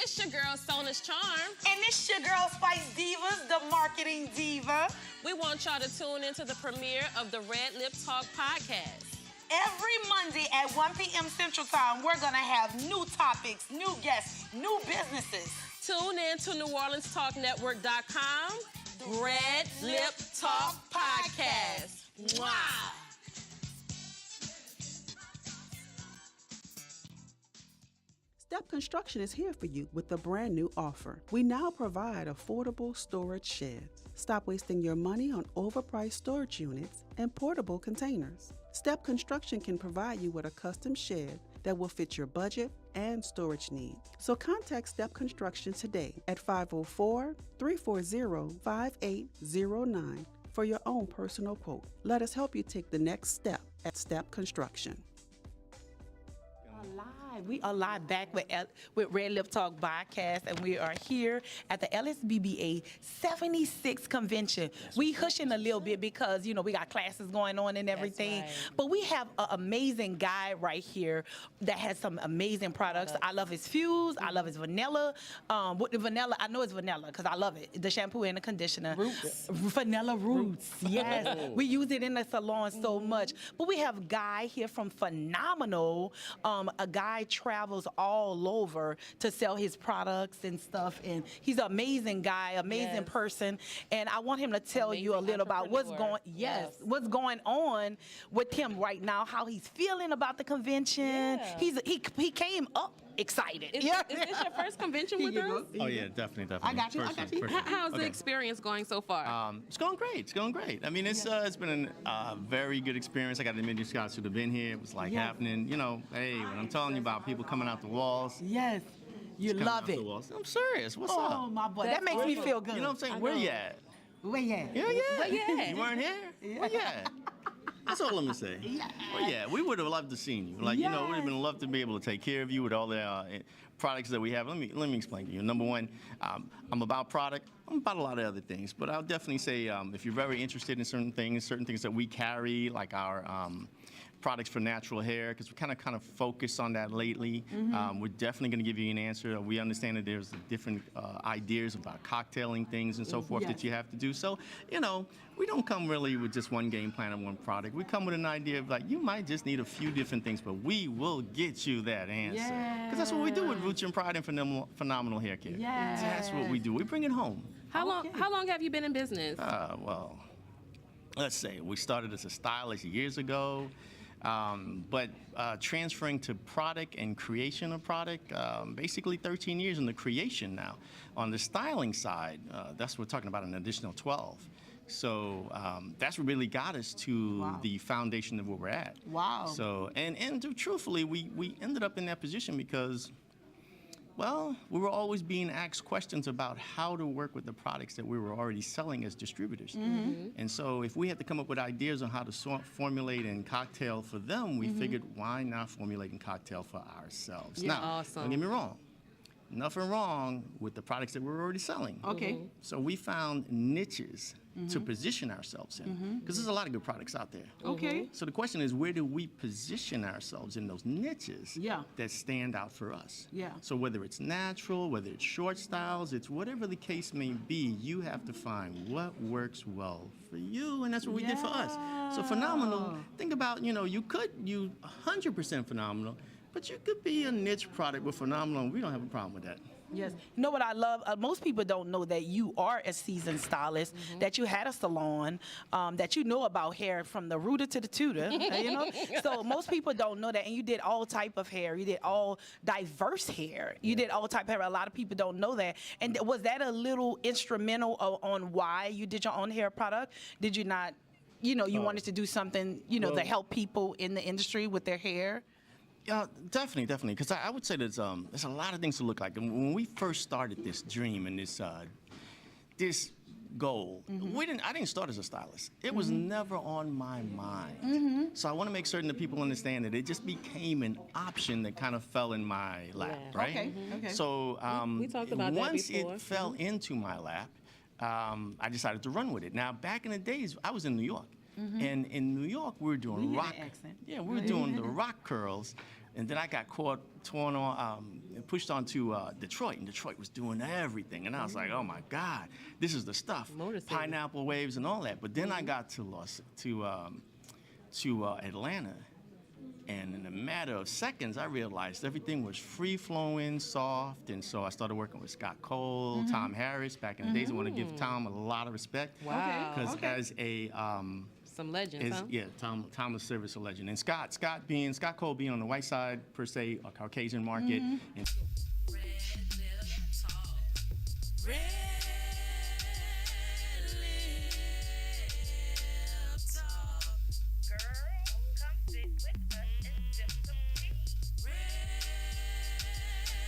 It's your girl, Sona's Charm. And it's your girl, Spice Divas, the marketing diva. We want y'all to tune into the premiere of the RedLip Talk podcast. Every Monday at 1 p.m. Central Time, we're going to have new topics, new guests, new businesses. Tune in to NewOrleansTalkNetwork.com. RedLip Talk podcast. Wow. Step Construction is here for you with a brand new offer. We now provide affordable storage sheds. Stop wasting your money on overpriced storage units and portable containers. Step Construction can provide you with a custom shed that will fit your budget and storage needs. So contact Step Construction today at 504-340-5809 for your own personal quote. Let us help you take the next step at Step Construction. We are live back with RedLip Talk podcast, and we are here at the LSBBA 76 convention. We hushing a little bit because, you know, we got classes going on and everything. Right. But we have an amazing guy right here that has some amazing products. I love his Fuse. I love his vanilla. With the vanilla, I know it's vanilla because I love it. The shampoo and the conditioner. Roots. Vanilla Roots. Yes. We use it in the salon so much. But we have Guy here from Phenomenal. A guy travels all over to sell his products and stuff, and he's an amazing guy, amazing person, and I want him to tell you a little about what's going on with him right now, how he's feeling about the convention. He came up excited. Is this your first convention with us? Oh yeah, definitely. I got you. How's the experience going so far? It's going great. It's going great. I mean, it's been a very good experience. I got to admit, you guys should have been here. It was like happening. You know, hey, when I'm telling you about people coming out the walls. Yes. You love it. I'm serious. What's up? Oh my boy, that makes me feel good. You know what I'm saying? Where you at? Where you at? Yeah. Where you at? You weren't here? Yeah. Where you at? That's all I'm gonna say. Well, yeah, we would have loved to seen you. Like, you know, we'd have been loved to be able to take care of you with all the products that we have. Let me explain to you. Number one, I'm about product. I'm about a lot of other things, but I'll definitely say if you're very interested in certain things that we carry, like our products for natural hair, because we kind of focus on that lately. We're definitely going to give you an answer. We understand that there's different ideas about cocktailing things and so forth that you have to do. So, you know, we don't come really with just one game plan and one product. We come with an idea of like, you might just need a few different things, but we will get you that answer. Because that's what we do with Roots and Pride and Phenomenal Hair Care. That's what we do. We bring it home. How long have you been in business? Well, let's say we started as a stylist years ago. But transferring to product and creation of product, basically 13 years in the creation now. On the styling side, that's what we're talking about, an additional 12. So that's what really got us to the foundation of where we're at. Wow. So, and truthfully, we ended up in that position because, well, we were always being asked questions about how to work with the products that we were already selling as distributors. And so if we had to come up with ideas on how to formulate and cocktail for them, we figured, why not formulate and cocktail for ourselves? Now, don't get me wrong. Nothing wrong with the products that we're already selling. Okay. So we found niches to position ourselves in, because there's a lot of good products out there. Okay. So the question is, where do we position ourselves in those niches that stand out for us? So whether it's natural, whether it's short styles, it's whatever the case may be, you have to find what works well for you, and that's what we did for us. So Phenomenal, think about, you know, you could use 100% Phenomenal, but you could be a niche product with Phenomenal, and we don't have a problem with that. Yes. You know what I love? Most people don't know that you are a seasoned stylist, that you had a salon, that you know about hair from the rooter to the tutor, you know? So most people don't know that, and you did all type of hair. You did all diverse hair. You did all type of hair. A lot of people don't know that. And was that a little instrumental on why you did your own hair product? Did you not, you know, you wanted to do something, you know, to help people in the industry with their hair? Yeah, definitely. Because I would say there's a lot of things to look like. And when we first started this dream and this goal, I didn't start as a stylist. It was never on my mind. So I want to make certain that people understand that it just became an option that kind of fell in my lap, right? Okay. So we talked about that once before. it fell into my lap, I decided to run with it. Now, back in the days, I was in New York. And in New York, we were doing rock. Accent. Yeah, we were doing the rock curls And then I got torn on, and pushed on to Detroit, and Detroit was doing everything. And I was like, oh my God, this is the stuff. Pineapple waves and all that. But then I got to Atlanta, and in a matter of seconds, I realized everything was free-flowing, soft, and so I started working with Scott Cole, Tom Harris. Back in the days, I want to give Tom a lot of respect. Wow. Because as a some legends, huh? Yeah, Tom was service a legend, and Scott Cole being on the white side per se, a Caucasian market. And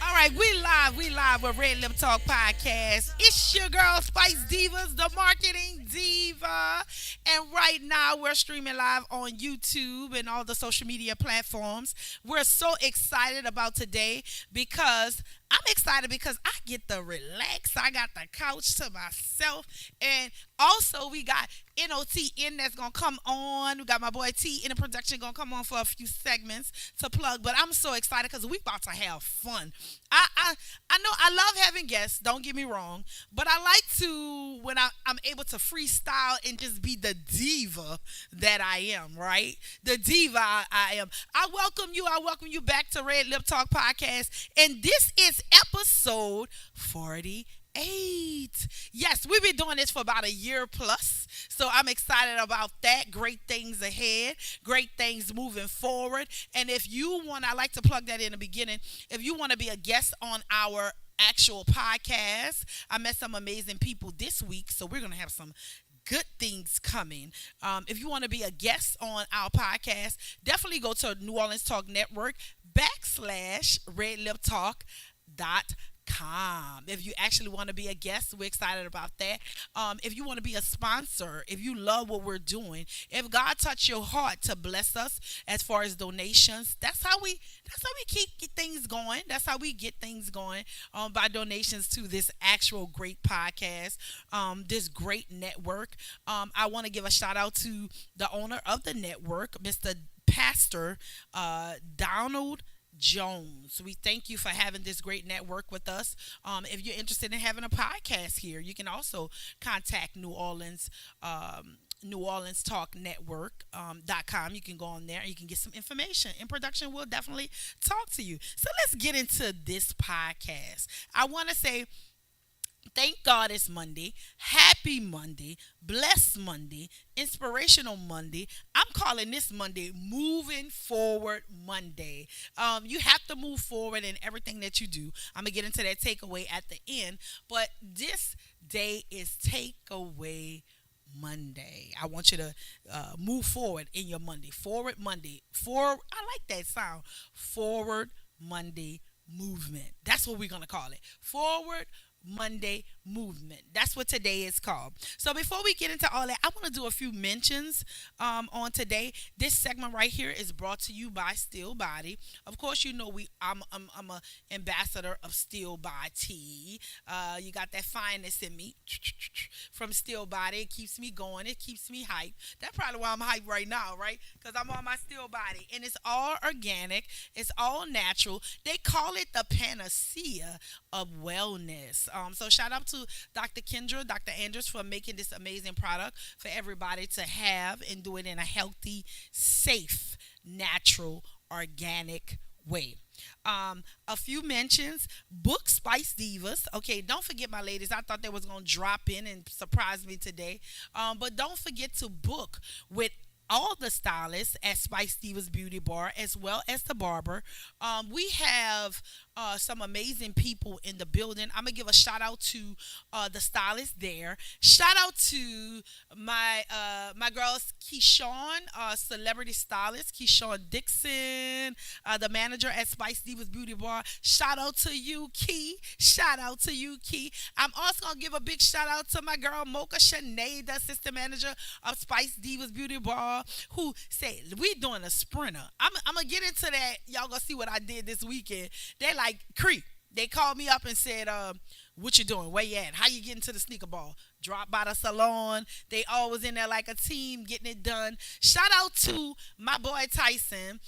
All right, we live with Red Lip Talk Podcast. It's your girl, Spice Divas, the marketing diva. And right now, we're streaming live on YouTube and all the social media platforms. We're so excited about today because I get to relax. I got the couch to myself. And also, we got NOTN that's going to come on. We got my boy T in the production going to come on for a few segments to plug. But I'm so excited because we about to have fun. I know I love having guests, don't get me wrong. But I like to, when I'm able to freestyle and just be the diva that I am, right? The diva I am. I welcome you back to Red Lip Talk Podcast. And this is episode 48. Yes, we've been doing this for about a year plus, so I'm excited about that. Great things ahead, great things moving forward. And if you want, I like to plug that in the beginning, if you want to be a guest on our actual podcast, I met some amazing people this week, so we're going to have some good things coming. If you want to be a guest on our podcast, definitely go to New Orleans Talk Network /RedLipTalk.com. If you actually want to be a guest, we're excited about that. If you want to be a sponsor, if you love what we're doing, if God touched your heart to bless us as far as donations, that's how we keep things going. That's how we get things going, by donations to this actual great podcast, this great network. I want to give a shout out to the owner of the network, Mr. Pastor Donald Jones. We thank you for having this great network with us. If you're interested in having a podcast here, you can also contact New Orleans Talk Network.com. You can go on there and you can get some information. In production, we'll definitely talk to you. So let's get into this podcast. I want to say thank God it's Monday. Happy Monday. Blessed Monday. Inspirational Monday. I'm calling this Monday Moving Forward Monday. You have to move forward in everything that you do. I'm going to get into that takeaway at the end. But this day is Takeaway Monday. I want you to move forward in your Monday. Forward Monday. I like that sound. Forward Monday movement. That's what we're going to call it. Forward Monday movement. That's what today is called. So before we get into all that, I want to do a few mentions on today. This segment right here is brought to you by Still Body. Of course, you know I'm a ambassador of Still Body Tea. You got that fineness in me from Still Body. It keeps me going. It keeps me hyped. That's probably why I'm hyped right now, right? Because I'm on my Still Body, and it's all organic. It's all natural. They call it the panacea of wellness. So shout out to Dr. Andrews for making this amazing product for everybody to have and do it in a healthy, safe, natural, organic way. A few mentions. Book Spice Divas. Okay, don't forget, my ladies. I thought they was going to drop in and surprise me today. But don't forget to book with all the stylists at Spice Divas Beauty Bar, as well as the barber. We have some amazing people in the building. I'm going to give a shout out to the stylists there. Shout out to my girls, Keyshawn, celebrity stylist, Keyshawn Dixon, the manager at Spice Divas Beauty Bar. Shout out to you, Key. Shout out to you, Key. I'm also going to give a big shout out to my girl, Mocha Shanae, the assistant manager of Spice Divas Beauty Bar, who said, we doing a sprinter. I'm going to get into that. Y'all going to see what I did this weekend. They're like, Kree, They called me up and said, what you doing? Where you at? How you getting to the sneaker ball? Drop by the salon. They always in there like a team getting it done. Shout out to my boy Tyson.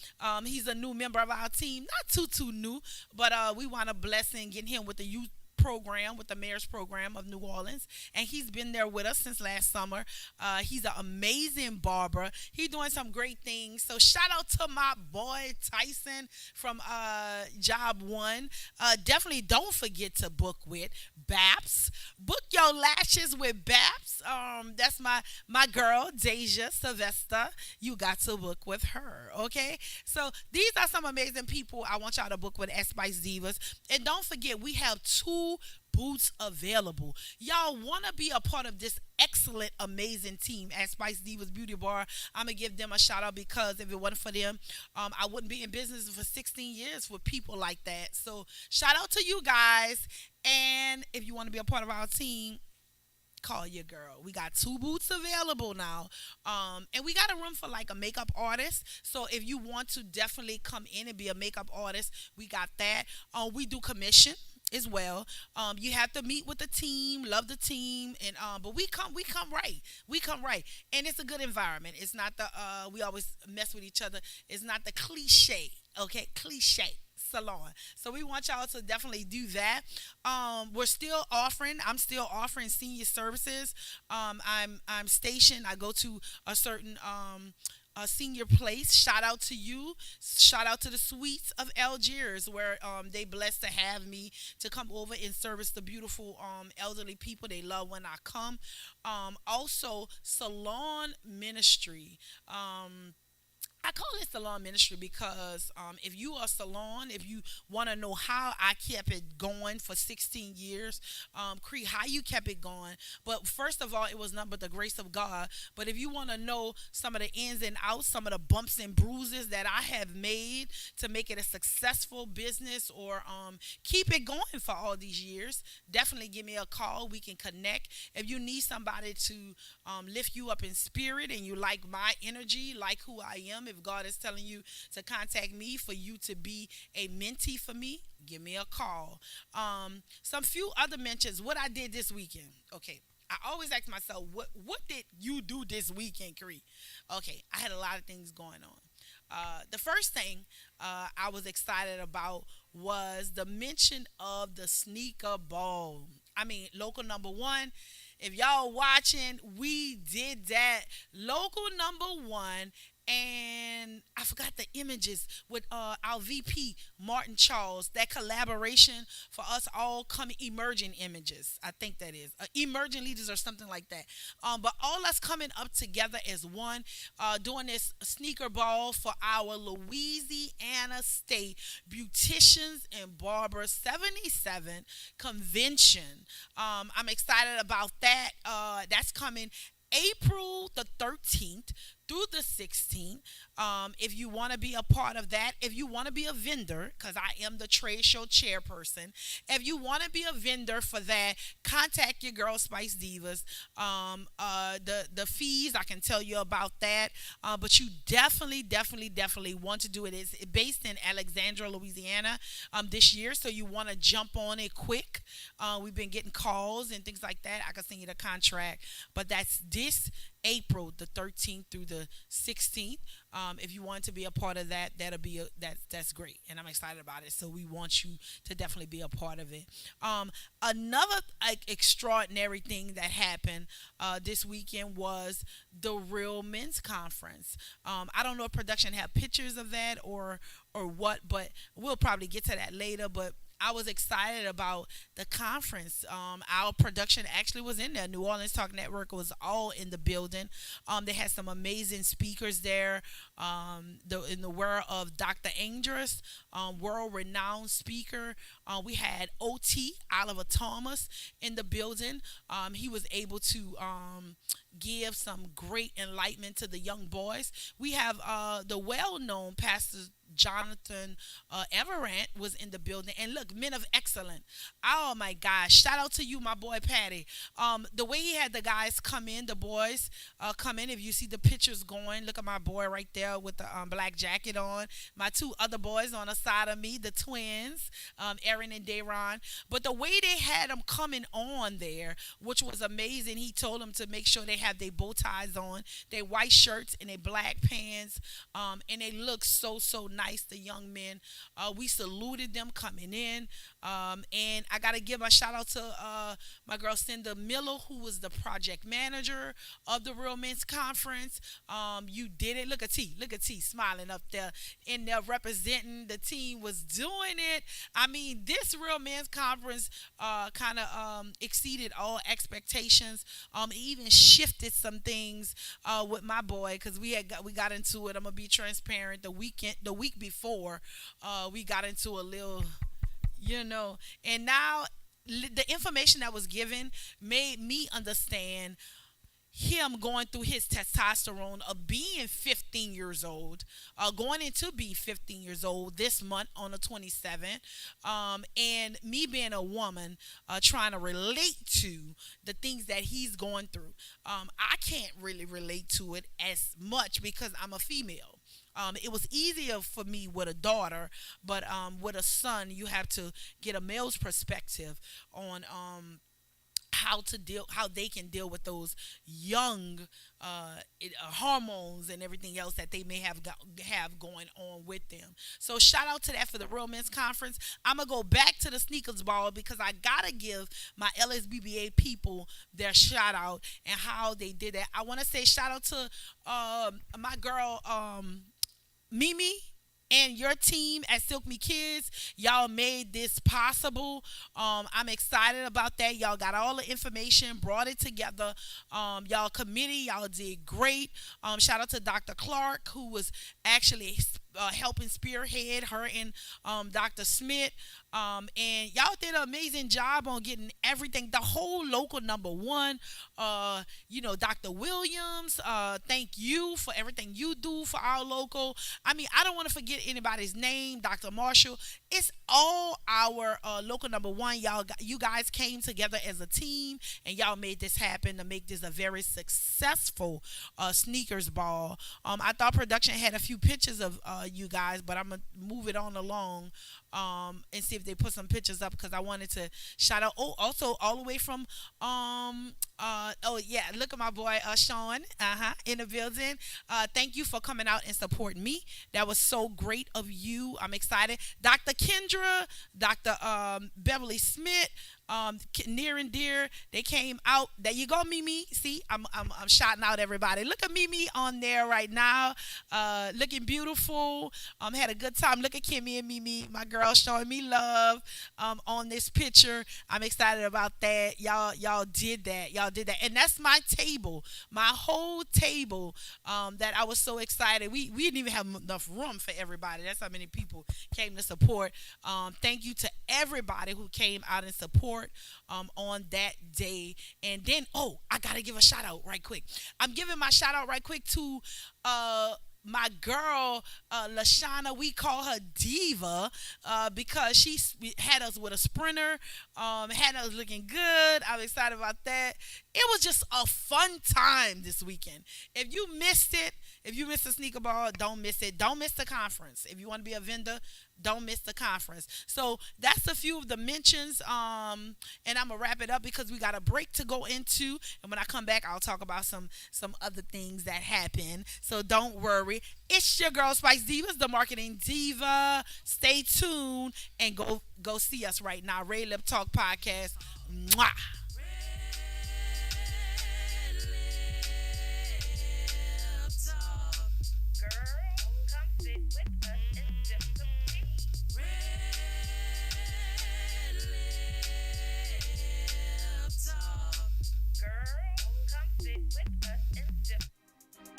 He's a new member of our team. Not too new, but we want to bless and get him with the youth program, with the mayor's program of New Orleans, and he's been there with us since last summer. He's an amazing barber. He's doing some great things. So shout out to my boy Tyson from Job One. Definitely don't forget to book with Baps. Book your lashes with Baps. That's my girl Deja Sylvester. You got to book with her. Okay. So these are some amazing people I want y'all to book with at Spice Divas. And don't forget, we have 2 booths available. Y'all want to be a part of this excellent, amazing team at Spice Divas Beauty Bar. I'm going to give them a shout out, because if it wasn't for them, I wouldn't be in business for 16 years with people like that. So shout out to you guys. And if you want to be a part of our team, call your girl. We got 2 booths available now. And we got a room for like a makeup artist. So if you want to definitely come in and be a makeup artist, we got that. We do commission as well. You have to meet with the team, love the team, and but we come right. We come right. And it's a good environment. It's not the we always mess with each other. It's not the cliche, okay? Cliche salon. So we want y'all to definitely do that. I'm still offering senior services. I'm stationed. I go to a certain a senior place. Shout out to you. Shout out to the Suites of Algiers, where they blessed to have me to come over and service the beautiful elderly people. They love when I come. Also, salon ministry. I call it salon ministry because if you are a salon, if you want to know how I kept it going for 16 years, Kree, how you kept it going. But first of all, it was nothing but the grace of God. But if you want to know some of the ins and outs, some of the bumps and bruises that I have made to make it a successful business, or keep it going for all these years, definitely give me a call. We can connect. If you need somebody to lift you up in spirit, and you like my energy, like who I am, if God is telling you to contact me for you to be a mentee for me, give me a call. Some few other mentions, what I did this weekend. Okay, I always ask myself, what did you do this weekend, Kree? Okay, I had a lot of things going on. The first thing I was excited about was the mention of the sneaker ball. I mean, local number 1. If y'all watching, we did that. Local number 1. And I forgot the images with our VP, Martin Charles, that collaboration for us all coming, emerging images, I think that is. Emerging leaders or something like that. But all us coming up together as one, doing this sneaker ball for our Louisiana State Beauticians and Barbers 77 convention. I'm excited about that. That's coming April the 13th through the 16th. If you want to be a part of that, if you want to be a vendor, because I am the trade show chairperson, if you want to be a vendor for that, contact your girl Spice Divas. The fees, I can tell you about that, but you definitely want to do it. It's based in Alexandria, Louisiana this year, so you want to jump on it quick. We've been getting calls and things like that. I can send you the contract, but that's this April the 13th through the 16th. If you want to be a part of that, that's great, and I'm excited about it. So we want you to definitely be a part of it. Another extraordinary thing that happened this weekend was the Real Men's Conference. I don't know if production have pictures of that or what, but we'll probably get to that later. But I was excited about the conference. Our production actually was in there. New Orleans Talk Network was all in the building. They had some amazing speakers there. In the world of Dr. Andrus, world-renowned speaker. We had OT, Oliver Thomas, in the building. He was able to give some great enlightenment to the young boys. We have the well-known Pastor Jonathan Everett was in the building. And look, men of excellence. Oh my gosh. Shout out to you, my boy Patty. The way he had the guys come in, the boys come in. If you see the pictures going, look at my boy right there with the black jacket on. My two other boys on the side of me, the twins, Aaron and Dayron. But the way they had them coming on there, which was amazing, he told them to make sure they have their bow ties on, their white shirts and their black pants, and they look so nice, the young men. We saluted them coming in, and I gotta give a shout out to my girl Cinda Miller, who was the project manager of the Real Men's Conference. You did it. Look at T smiling up there in there representing. The team was doing it. I mean, this Real Men's Conference kind of exceeded all expectations. Even shifted some things with my boy, because we got into it. I'm gonna be transparent. The week before, we got into a little, and now the information that was given made me understand him going through his testosterone of being 15 years old, going into being 15 years old this month on the 27th, and me being a woman trying to relate to the things that he's going through. I can't really relate to it as much because I'm a female. It was easier for me with a daughter, but with a son, you have to get a male's perspective on how they can deal with those young hormones and everything else that they may have going on with them. So shout out to that for the Real Men's Conference. I'm gonna go back to the sneakers ball because I gotta give my LSBBA people their shout out and how they did that. I want to say shout out to my girl Mimi and your team at Silk Me Kids. Y'all made this possible. I'm excited about that. Y'all got all the information, brought it together. Y'all committee, y'all did great. Shout out to Dr. Clark, who was actually helping spearhead her and Dr. Smith. And y'all did an amazing job on getting everything, the whole local #1. Dr. Williams, thank you for everything you do for our local. I mean, I don't want to forget anybody's name. Dr. Marshall. It's all our local #1. You guys came together as a team, and y'all made this happen to make this a very successful sneakers ball. I thought production had a few pictures of you guys, but I'm gonna move it on along and see if they put some pictures up, because I wanted to shout out. Oh, also all the way from look at my boy Sean in the building. Thank you for coming out and supporting me. That was so great of you. I'm excited. Dr. Kendra, Dr. Beverly Smith, near and dear, they came out. There you go, Mimi. See, I'm shouting out everybody. Look at Mimi on there right now, looking beautiful. Had a good time. Look at Kimmy and Mimi, my girl, showing me love on this picture. I'm excited about that. Y'all did that. And that's my table, my whole table. That I was so excited. We didn't even have enough room for everybody. That's how many people came to support. Thank you to everybody who came out and support on that day. And then, I gotta give a shout out right quick. I'm giving my shout out right quick to my girl Lashana. We call her Diva because she had us with a sprinter, had us looking good. I'm excited about that. It was just a fun time this weekend. If you missed it, if you missed the sneaker ball, don't miss it. Don't miss the conference. If you want to be a vendor, don't miss the conference. So that's a few of the mentions, and I'm gonna wrap it up because we got a break to go into, and when I come back, I'll talk about some other things that happen. So don't worry. It's your girl Spice Divas, the marketing diva. Stay tuned and go see us right now. RedLip Talk Podcast. Mwah.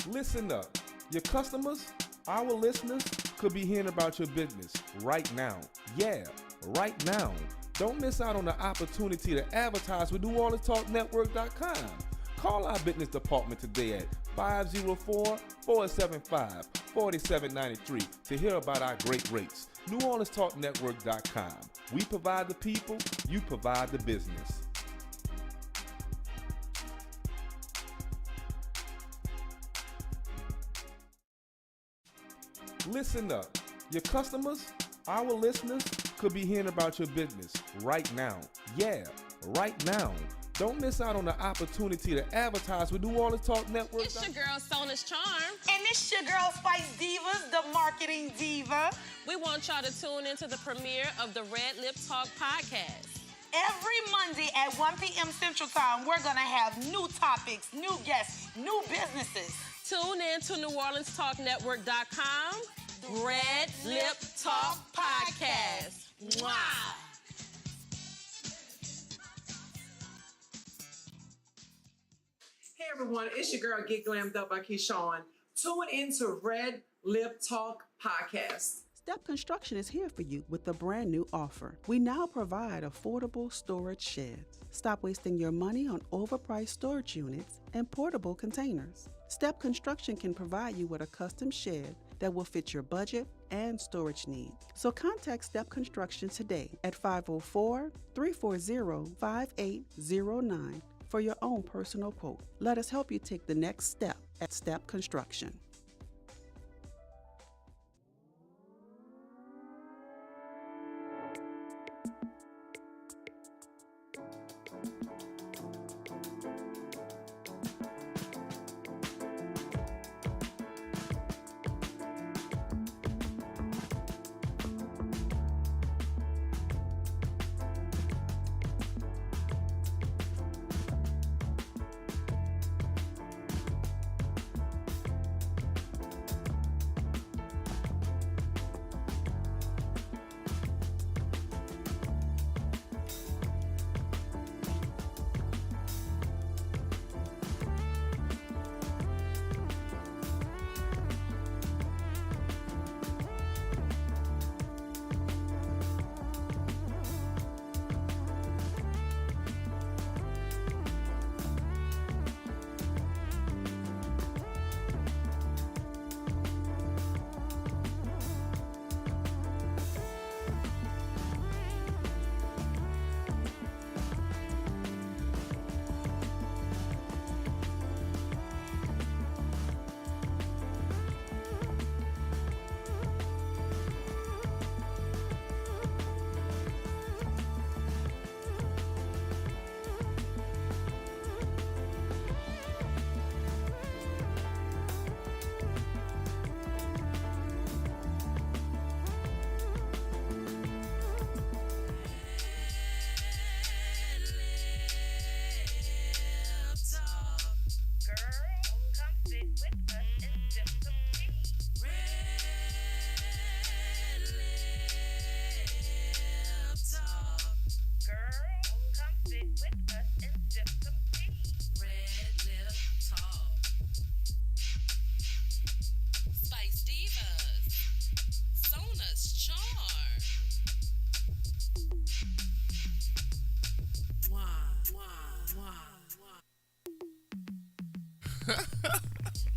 Listen up. Your customers, our listeners, could be hearing about your business right now. Yeah, right now. Don't miss out on the opportunity to advertise with NewOrleansTalkNetwork.com. Call our business department today at 504-475 $47.93 to hear about our great rates. NewOrleansTalkNetwork.com. We provide the people, you provide the business. Listen up. Your customers, our listeners, could be hearing about your business right now. Yeah, right now. Don't miss out on the opportunity to advertise with New Orleans Talk Network. It's your girl, Sona's Charm. And it's your girl, Spice Divas, the marketing diva. We want y'all to tune into the premiere of the RedLip Talk podcast. Every Monday at 1 p.m. Central Time, we're going to have new topics, new guests, new businesses. Tune in to NewOrleansTalkNetwork.com. RedLip Talk podcast. Mwah. Hey everyone, it's your girl Get Glammed Up by Keyshawn. Tune into Red Lip Talk Podcast. Step Construction is here for you with a brand new offer. We now provide affordable storage sheds. Stop wasting your money on overpriced storage units and portable containers. Step Construction can provide you with a custom shed that will fit your budget and storage needs. So contact Step Construction today at 504-340-5809 for your own personal quote. Let us help you take the next step at Step Construction.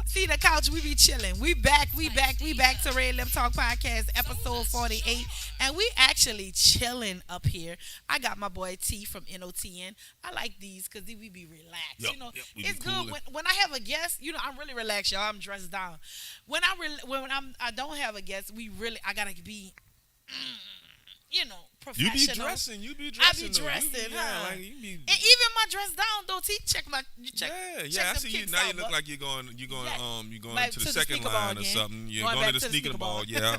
See the couch, we be chilling. We back to RedLip Talk Podcast, episode 48. And we actually chilling up here. I got my boy T from NOTN. I like these because we be relaxed. Yep, you know, yep, we it's be good coolin'. when I have a guest. You know, I'm really relaxed, y'all. I'm dressed down. When I don't have a guest, I gotta be, professional. You be dressing. I be though. dressing, Yeah, huh? like you be. And even my dress down though. T, check. Yeah. I them see you kicks now. out, You look but- like you're going Back to to the the second sneaker ball line or again. something. You're Going going back to the sneaker ball. Yeah,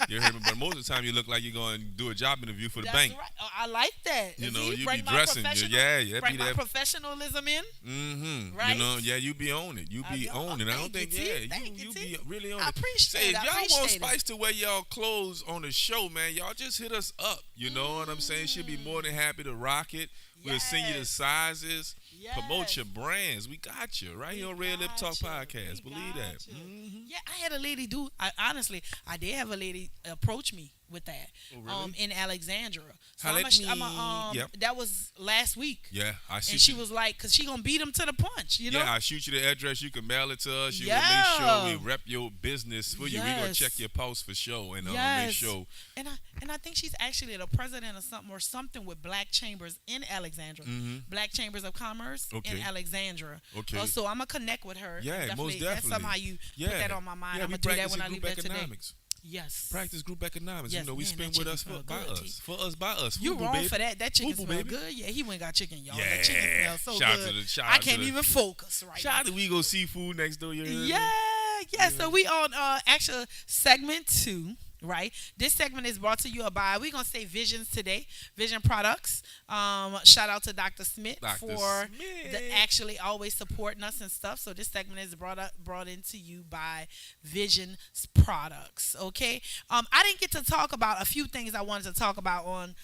you heard me. But most of the time, you look like you're going to do a job interview for the That's bank. right. Oh, I like that. You know, See, you bring be my dressing. professional- Yeah, bring be my there. professionalism in. Mm-hmm. Right? You know, yeah, you be on it. You I be do. on it. I don't Thank think, you, T. yeah, Thank you, you T. be really on I it. appreciate Say, it. if I y'all want appreciate it. Spice to wear y'all clothes on the show, man, y'all just hit us up. You know what I'm saying? She'll be more than happy to rock it. We'll send you the Yes. sizes. promote your brands. We got you right here on Red Lip Talk Podcast. Believe that. Mm-hmm. Yeah, I had a lady do. Honestly, I did have a lady approach me with that. Oh, really? In Alexandria. So Yep. that was last week. Yeah, I see. And she was like, because she gonna beat him to the punch, you know? Yeah, I'll shoot you the address. You can mail it to us. You Yeah. will make sure we rep your business for you. We're going Yes. to check your post for sure and make Yes. sure. And I think she's actually the president or something with Black Chambers in Alexandria. Black Chambers of Commerce in Okay. Alexandria. Okay. So I'm going to connect with her. Yeah, most That's definitely. somehow you put that on my mind. Yeah, I'm we going to do that practice when I group leave that today. economics. Yes. Practice group economics. Yes, You know, we man, spend that with us chicken for smell by good, us. T. For us, by us. You Fubu, wrong baby. for that. That chicken Fubu, smell baby. good. Yeah, he went and got chicken, y'all. Yeah. That chicken smells so Shout good. shout I out to can't the- even focus right Shout now. out to We Go Seafood next door. You heard me? Yeah. So we on actual segment 2, right? This segment is brought to you by, we're going to say Visions today, Vision Products. Shout out to Dr. Smith Dr. for Smith. actually always supporting us and stuff. So this segment is brought into you by Vision Products, okay? I didn't get to talk about a few things I wanted to talk about on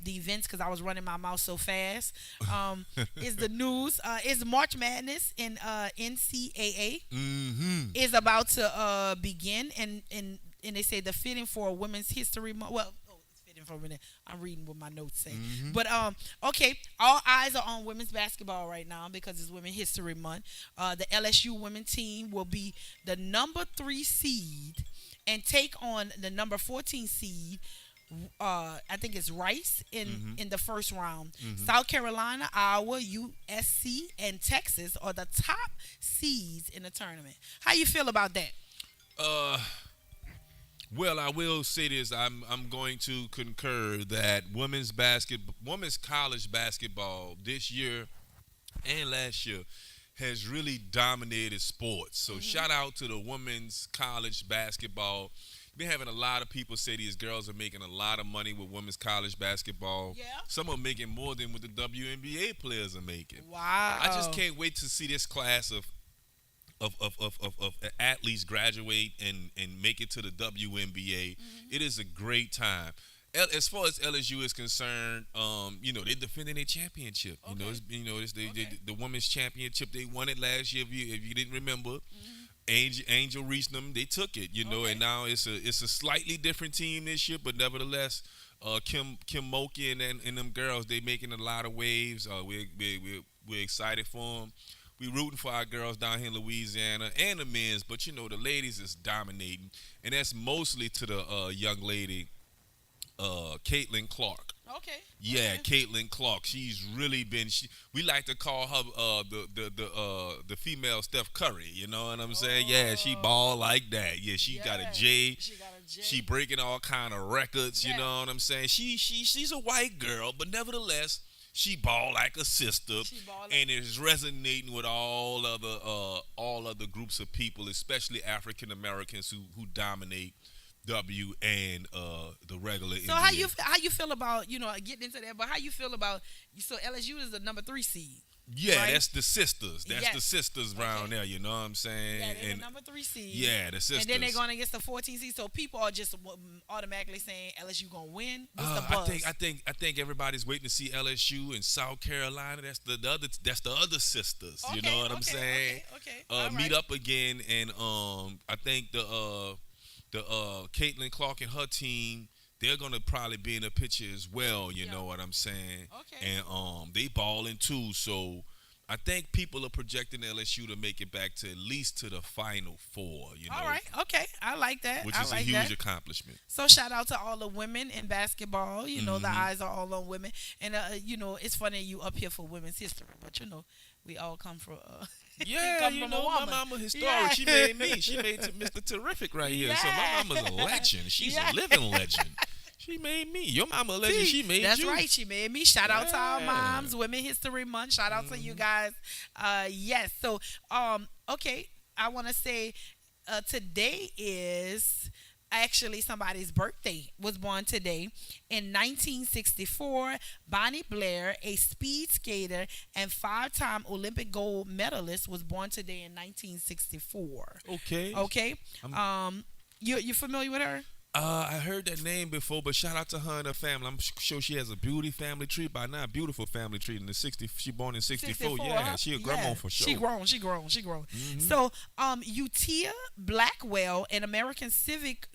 the events because I was running my mouth so fast. Is the news is March Madness in NCAA is about to begin, and they say the fitting for Women's History Month. Well, it's fitting for women. I'm reading what my notes say. But okay, all eyes are on women's basketball right now because it's Women's History Month. The LSU women team will be the number 3 seed and take on the number 14 seed. I think it's Rice in the first round. South Carolina, Iowa, USC, and Texas are the top seeds in the tournament. How you feel about that? Well, I will say this. I'm going to concur that women's college basketball this year and last year has really dominated sports. So shout out to the women's college basketball. Been having a lot of people say these girls are making a lot of money with women's college basketball. Yeah. Some are making more than what the WNBA players are making. Wow. I just can't wait to see this class of athletes graduate and make it to the WNBA. It is a great time. As far as LSU is concerned, they're defending their championship. Okay. It's the women's championship. They won it last year. If you didn't remember, Angel reached them. They took it. And now it's a slightly different team this year, but nevertheless, Kim Mulkey and them girls, they making a lot of waves. We're excited for them. We rooting for our girls down here in Louisiana and the men's, but the ladies is dominating, and that's mostly to the young lady, Caitlin Clark. Okay. Yeah, Okay. Caitlin Clark. She's really been. We like to call her the female Steph Curry. You know what I'm saying? Yeah, she ball like that. Yeah, she got a J. She got a J. She breaking all kind of records. Yeah. You know what I'm saying? She's a white girl, but nevertheless, she ball like a sister, and is resonating with all other groups of people, especially African Americans who dominate W and the regular. So NBA. how you feel about getting into that? But how you feel about LSU is the number 3 seed? Yeah, right? That's the sisters. That's Yes. the sisters around there. You know what I'm saying? Yeah, they're and the number 3 seed. yeah, the sisters. And then they're going against the 14 seed. So people are just automatically saying LSU gonna win. What's the buzz? I think everybody's waiting to see LSU and South Carolina. That's the other sisters. You know what I'm saying? Okay. All Meet right. up again, and I think the Caitlin Clark and her team, they're gonna probably be in the picture as well. You know what I'm saying? Okay. And they balling too. So I think people are projecting LSU to make it back to at least to the Final Four. All right. Okay. I like that. Which I is like a huge that. accomplishment. So shout out to all the women in basketball. The eyes are all on women, and it's funny you up here for Women's History, but we all come from. Yeah, come from a my woman. mama historic. Yeah. She made me. She made Mr. Terrific right here. So my mama's a legend. She's a living legend. She made me. Your mama a legend. She made That's you. right. She made me. Shout out to our moms. Women History Month. Shout out to you guys. Yes. So okay. I want to say today is actually somebody's birthday. Was born today. In 1964, Bonnie Blair, a speed skater and 5-time Olympic gold medalist, was born today in 1964. Okay. Okay. You familiar with her? I heard that name before, but shout out to her and her family. I'm sure she has a beauty family tree by now. Beautiful family tree in the 60. She born in 64. Yeah, huh? she a grandma for sure. She grown. So, Utia Blackwell, an American civic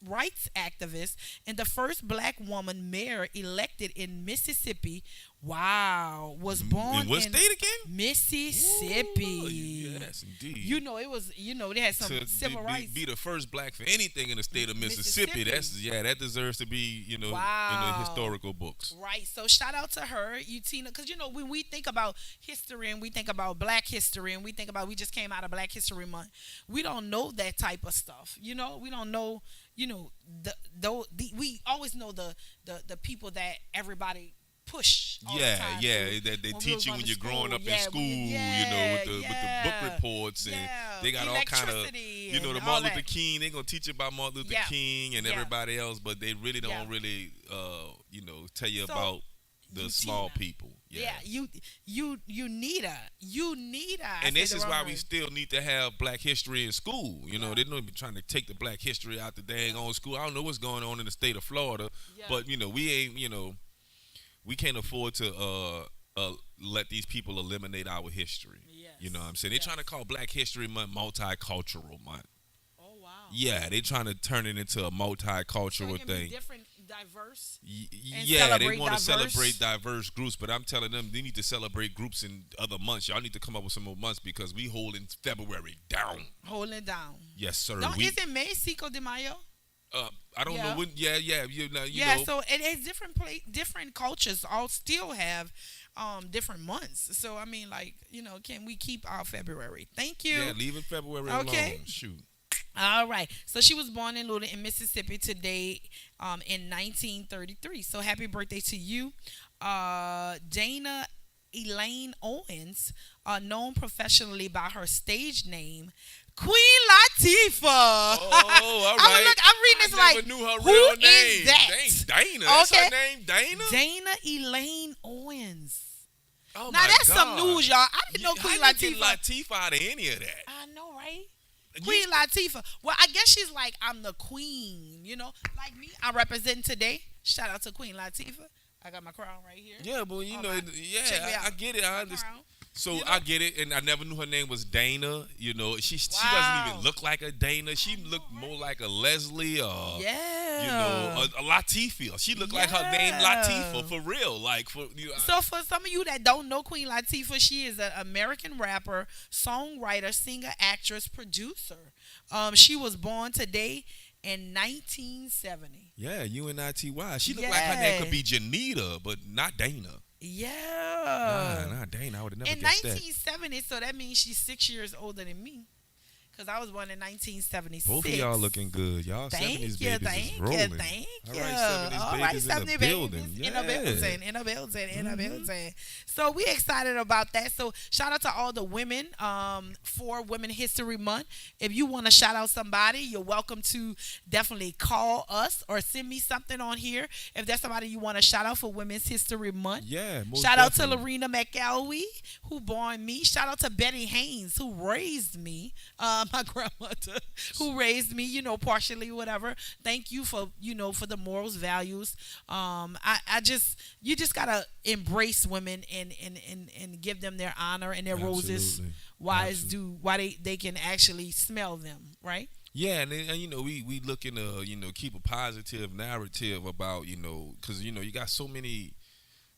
rights activist and the first black woman mayor elected in Mississippi. Wow, was born in what in state again? Mississippi. Ooh, yes, indeed. It was. They had some civil rights. Be the first black for anything in the state of Mississippi. That deserves to be in the historical books. Right. So shout out to her, Utina, because when we think about history and we think about Black history and we think about we just came out of Black History Month, we don't know that type of stuff. We don't know. We always know the people that everybody push. That they teach you when you're growing up in school, with the book reports, and they got all kind of, the Martin Luther King. They're gonna teach you about Martin Luther King and everybody else, but they really don't really, tell you about the small people. You need her. And this is why we still need to have Black history in school. They don't be trying to take the Black history out the dang on school. I don't know what's going on in the state of Florida, but we ain't, we can't afford to let these people eliminate our history. Yes. You know what I'm saying? They're trying to call Black History Month Multicultural Month. Oh, wow. Yeah, they're trying to turn it into a multicultural thing. Be different, diverse. They want to celebrate diverse groups, but I'm telling them they need to celebrate groups in other months. Y'all need to come up with some more months because we holding February down. Holding it down. Yes, sir. Isn't May Cinco de Mayo? I don't know when. So it is different cultures all still have different months. So I mean, can we keep our February? Thank you. Yeah, leave it February alone. Shoot. All right. So she was born in Louisiana, in Mississippi today, in 1933. So happy birthday to you, Dana Elaine Owens, known professionally by her stage name Queen Latifah. Oh, all right. I'm reading this I never knew her real name. Is that? Dang, Dana. That's her name, Dana? Dana Elaine Owens. Oh, now, that's some news, y'all. I didn't know Queen Latifah. Latifah out of any of that? I know, right? Queen Latifah. Well, I guess she's like, I'm the queen, Like me, I represent today. Shout out to Queen Latifah. I got my crown right here. Yeah, but I get it. I understand. So I get it, and I never knew her name was Dana. She doesn't even look like a Dana. She looked more like a Leslie or a Latifah. She looked like her name Latifah for real. So for some of you that don't know Queen Latifah, she is an American rapper, songwriter, singer, actress, producer. She was born today in 1970. Yeah, UNITY. She looked like her name could be Janita, but not Dana. Yeah. Nah, Dana. I would have never in guessed 1970, so that means she's 6 years older than me. Because I was born in 1976. Both of y'all looking good. Y'all 70s babies is rolling. Thank you. All right, 70s babies in the building. In the building. So we excited about that. So shout out to all the women for Women History Month. If you want to shout out somebody, you're welcome to definitely call us or send me something on here. If there's somebody you want to shout out for Women's History Month. Yeah, shout out to Lorena McElwee, who born me. Shout out to Betty Haynes, who raised me. My grandmother who raised me, partially, whatever. Thank you for, for the morals, values. You just gotta embrace women and give them their honor and their roses. Why they can actually smell them, right? Yeah, and we looking to keep a positive narrative about because you got so many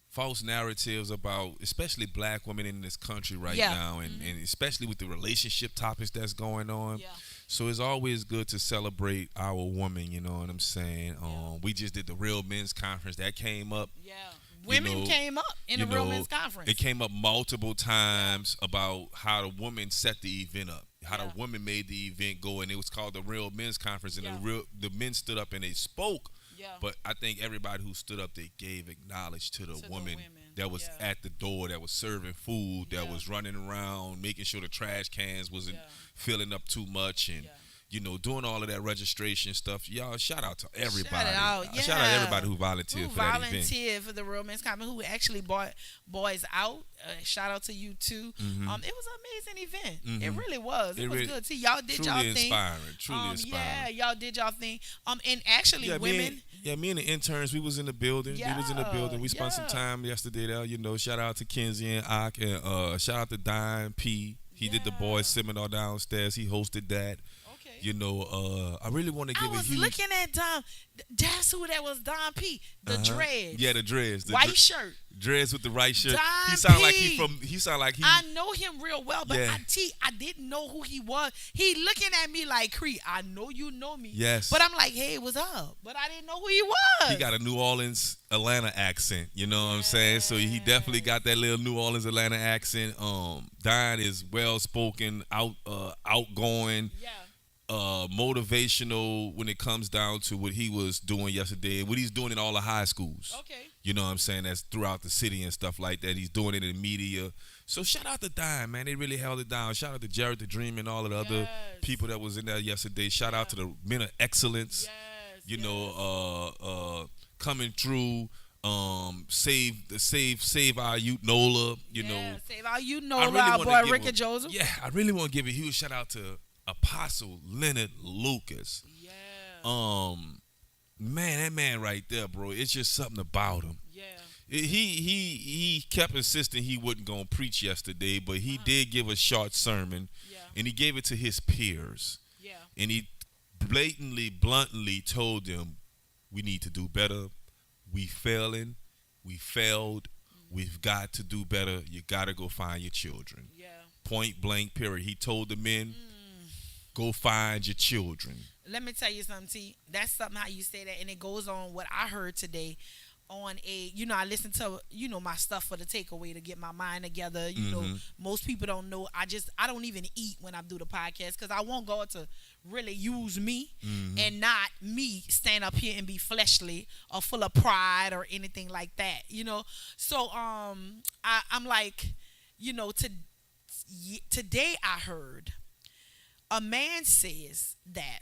false narratives about especially black women in this country right now and especially with the relationship topics that's going on. Yeah. So it's always good to celebrate our woman, you know what I'm saying? We just did the Real Men's Conference. That came up. Yeah. Women came up in the Real Men's Conference. It came up multiple times about how the woman set the event up, how the woman made the event go, and it was called the Real Men's Conference, and the men stood up and they spoke. Yeah. But I think everybody who stood up, they gave acknowledge to the woman that was at the door, that was serving food, that was running around, making sure the trash cans wasn't filling up too much, and doing all of that registration stuff. Y'all, shout out to everybody. Shout Shout out to everybody who volunteered for that event. Volunteered for the romance comedy, who actually bought boys out. Shout out to you too. It was an amazing event. It really was. It was really good. See, y'all did y'all thing. Truly inspiring. Yeah, y'all did y'all thing. And actually, women. Me and the interns, we was in the building. Yeah, we was in the building. We spent some time yesterday there. Shout out to Kenzie and Ak, and shout out to Diane P. He did the boys seminar downstairs. He hosted that. I really want to give a huge. I was looking at Don. That's who that was, Don P. The dreads. Yeah, the dreads. The white shirt. Dreads with the right shirt. Don he sound P. like he sound like he. I know him real well, but I didn't know who he was. He looking at me like, Kree, I know you know me. Yes. But I'm like, hey, what's up? But I didn't know who he was. He got a New Orleans, Atlanta accent. You know what I'm saying? So he definitely got that little New Orleans, Atlanta accent. Don is well spoken, outgoing. Yeah. Motivational when it comes down to what he was doing yesterday and what he's doing in all the high schools. Okay. You know what I'm saying? That's throughout the city and stuff like that. He's doing it in the media. So shout out to Dime, man. They really held it down. Shout out to Jared the Dream and all of the other people that was in there yesterday. Shout out to the men of excellence. Coming through. Save our youth Nola. Save our youth Nola. Our boy Rick and Joseph. Yeah, I really want to give a huge shout out to Apostle Leonard Lucas. Man, that man right there, bro. It's just something about him. He kept insisting he wasn't gonna preach yesterday, but he did give a short sermon, and he gave it to his peers. And he bluntly told them, we need to do better. We failing. We failed. We've got to do better. You gotta go find your children. Point blank, period. He told the men. Go find your children. Let me tell you something, T. That's something how you say that, and it goes on what I heard today on I listen to, my stuff for the takeaway to get my mind together. Most people don't know. I don't even eat when I do the podcast because I want God to really use me and not me stand up here and be fleshly or full of pride or anything like that, So, I'm like, today I heard a man says that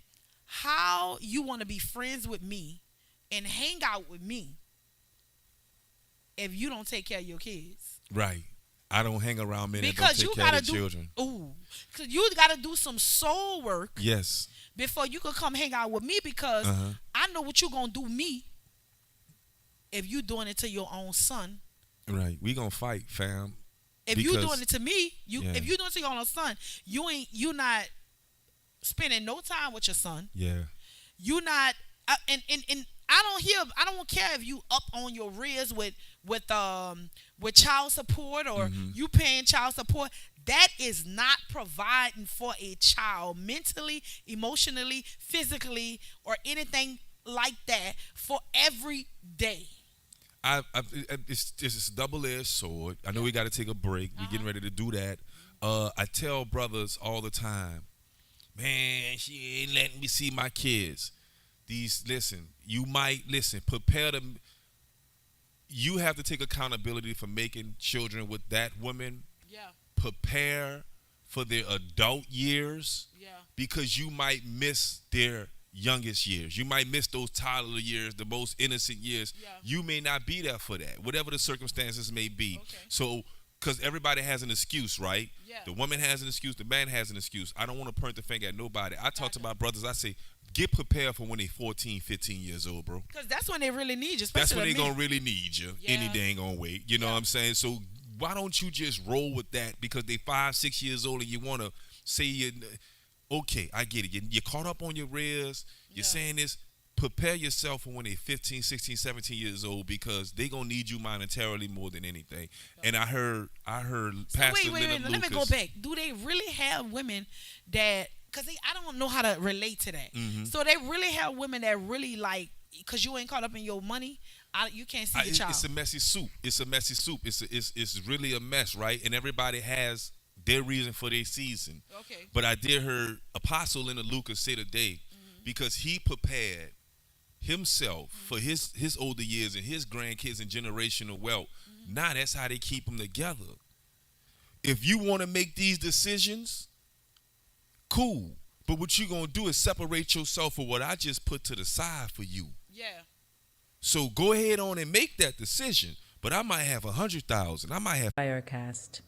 how you want to be friends with me and hang out with me if you don't take care of your kids. Right. I don't hang around men that don't take care of their children. Because you got to do some soul work. Yes. Before you could come hang out with me because I know what you're going to do me if you doing it to your own son. Right. We going to fight, fam. If you doing it to me, if you doing it to your own son, you not spending no time with your son. Yeah. You not and I don't care if you up on your rears with child support or you paying child support. That is not providing for a child mentally, emotionally, physically, or anything like that for every day. It's a double-edged sword. I know we got to take a break. We're getting ready to do that. I tell brothers all the time, man, she ain't letting me see my kids. Prepare them. You have to take accountability for making children with that woman. Yeah. Prepare for their adult years. Yeah. Because you might miss their youngest years. You might miss those toddler years, the most innocent years. Yeah. You may not be there for that, whatever the circumstances may be. Okay. So, because everybody has an excuse, right? Yeah. The woman has an excuse, the man has an excuse. I don't want to point the finger at nobody. I talk to my brothers, I say, get prepared for when they're 14, 15 years old, bro. Because that's when they really need you. That's when they're going to really need you any dang on way. You know what I'm saying? So why don't you just roll with that because they 5, 6 years old and you want to say, okay, I get it. You're caught up on your rears. You're saying this. Prepare yourself for when they're 15, 16, 17 years old because they're going to need you monetarily more than anything. And I heard Pastor Leonard Lucas. Let me go back. Do they really have women that, because I don't know how to relate to that. So they really have women that really like, because you ain't caught up in your money, you can't see the child. It's a messy soup. It's a messy soup. It's really a mess, right? And everybody has their reason for their season. Okay. But I did hear Apostle Leonard Lucas say today, because he prepared himself for his older years and his grandkids and generational wealth. Now that's how they keep them together. If you want to make these decisions, cool. But what you gonna do is separate yourself from what I just put to the side for you. Yeah. So go ahead on and make that decision. But I might have 100,000. I might have Wirecast.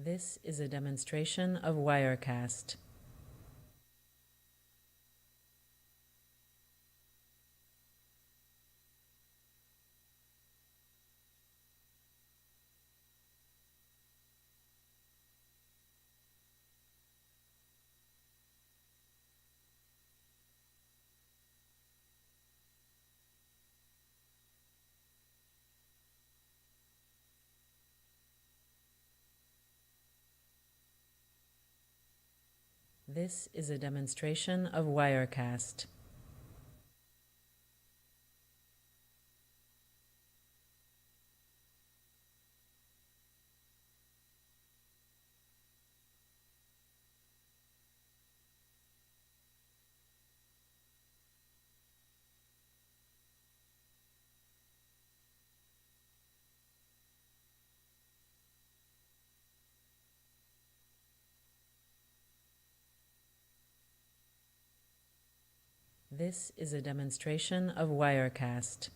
This is a demonstration of Wirecast. This is a demonstration of Wirecast. This is a demonstration of Wirecast.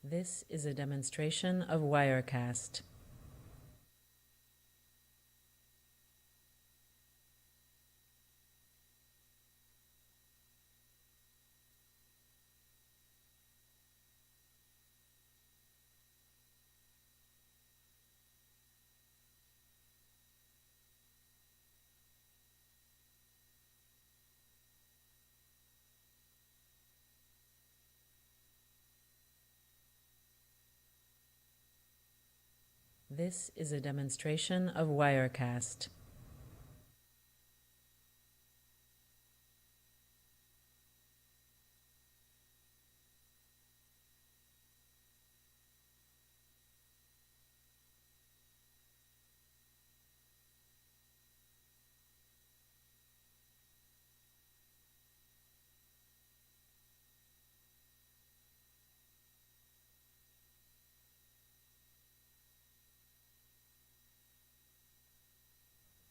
This is a demonstration of Wirecast. This is a demonstration of Wirecast.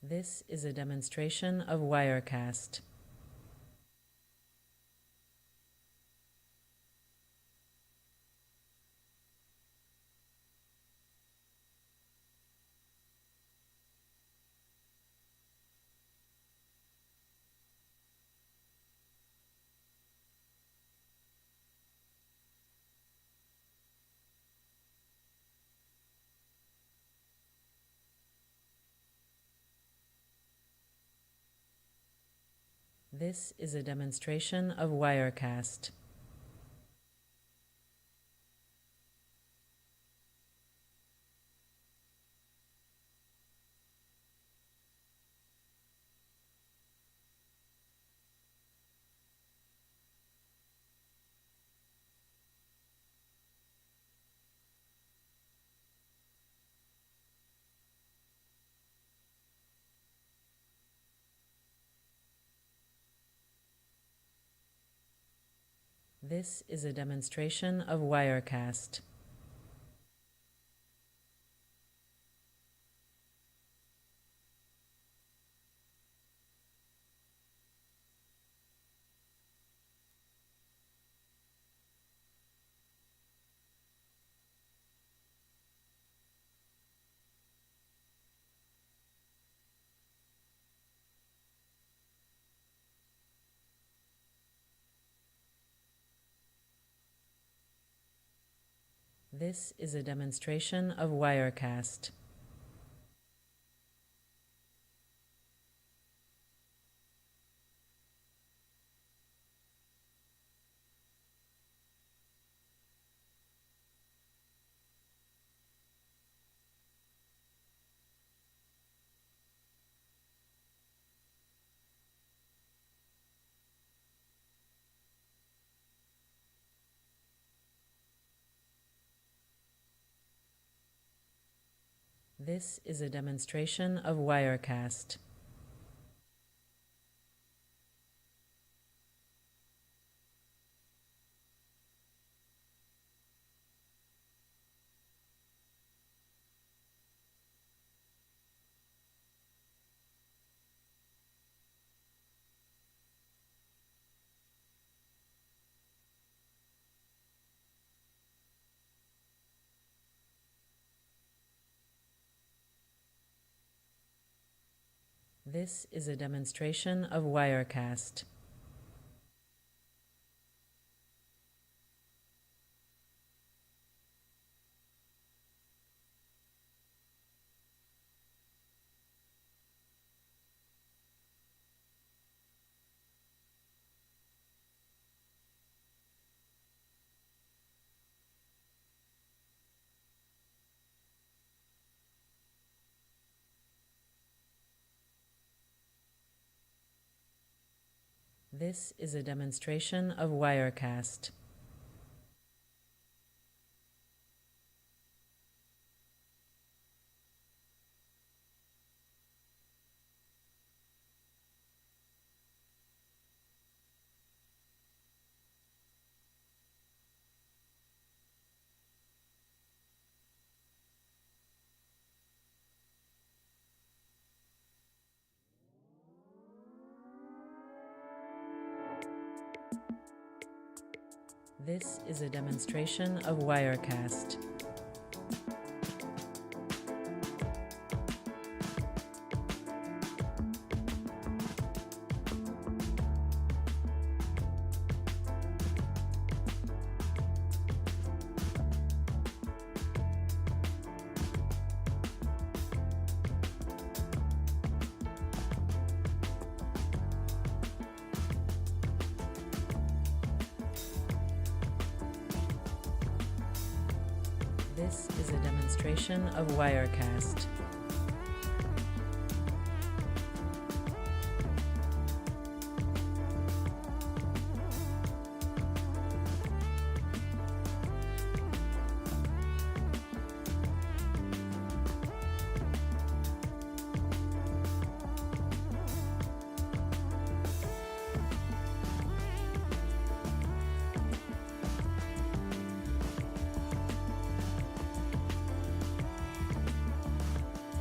This is a demonstration of Wirecast. This is a demonstration of Wirecast. This is a demonstration of Wirecast. This is a demonstration of Wirecast. This is a demonstration of Wirecast. This is a demonstration of Wirecast. This is a demonstration of Wirecast. This is a demonstration of Wirecast. This is a demonstration of Wirecast.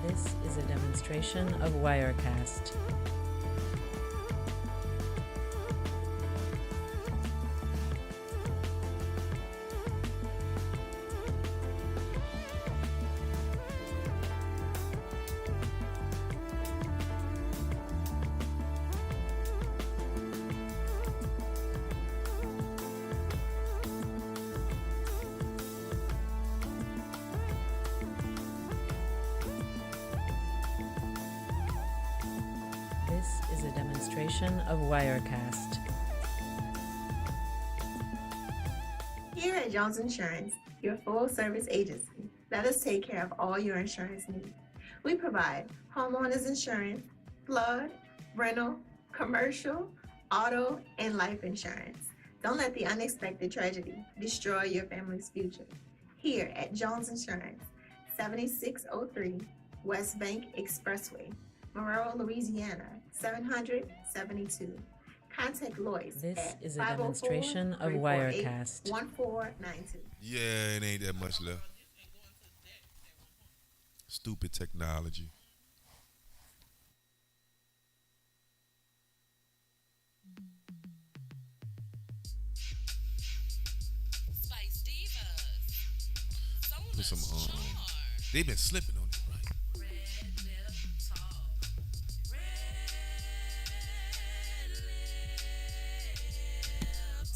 This is a demonstration of Wirecast. This is a demonstration of Wirecast. Here at Jones Insurance, your full-service agency, let us take care of all your insurance needs. We provide homeowners insurance, flood, rental, commercial, auto, and life insurance. Don't let the unexpected tragedy destroy your family's future. Here at Jones Insurance, 7603 West Bank Expressway, Monroe, Louisiana, 772. Contact Lois This at is a demonstration of Wirecast. 1492. Yeah, it ain't that much left. Stupid technology. Spice Divas. Put some they've been slipping on it, right? RedLip Talk. RedLip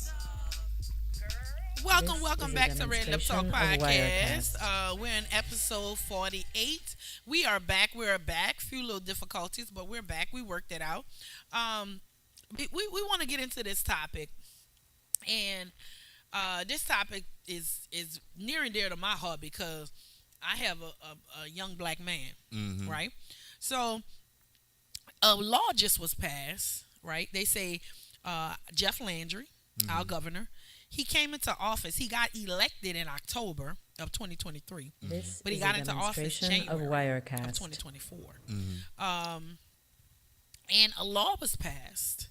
Talk. Girl. Welcome Welcome back to RedLip Talk Podcast. We're in episode 48. We are back. We're back. Few little difficulties, but we're back. We worked it out. We want to get into this topic, and this topic is near and dear to my heart because I have a young black man, right? So a law just was passed, right? They say Jeff Landry, our governor, he came into office. He got elected in October of 2023, but he got into office January of 2024. And a law was passed,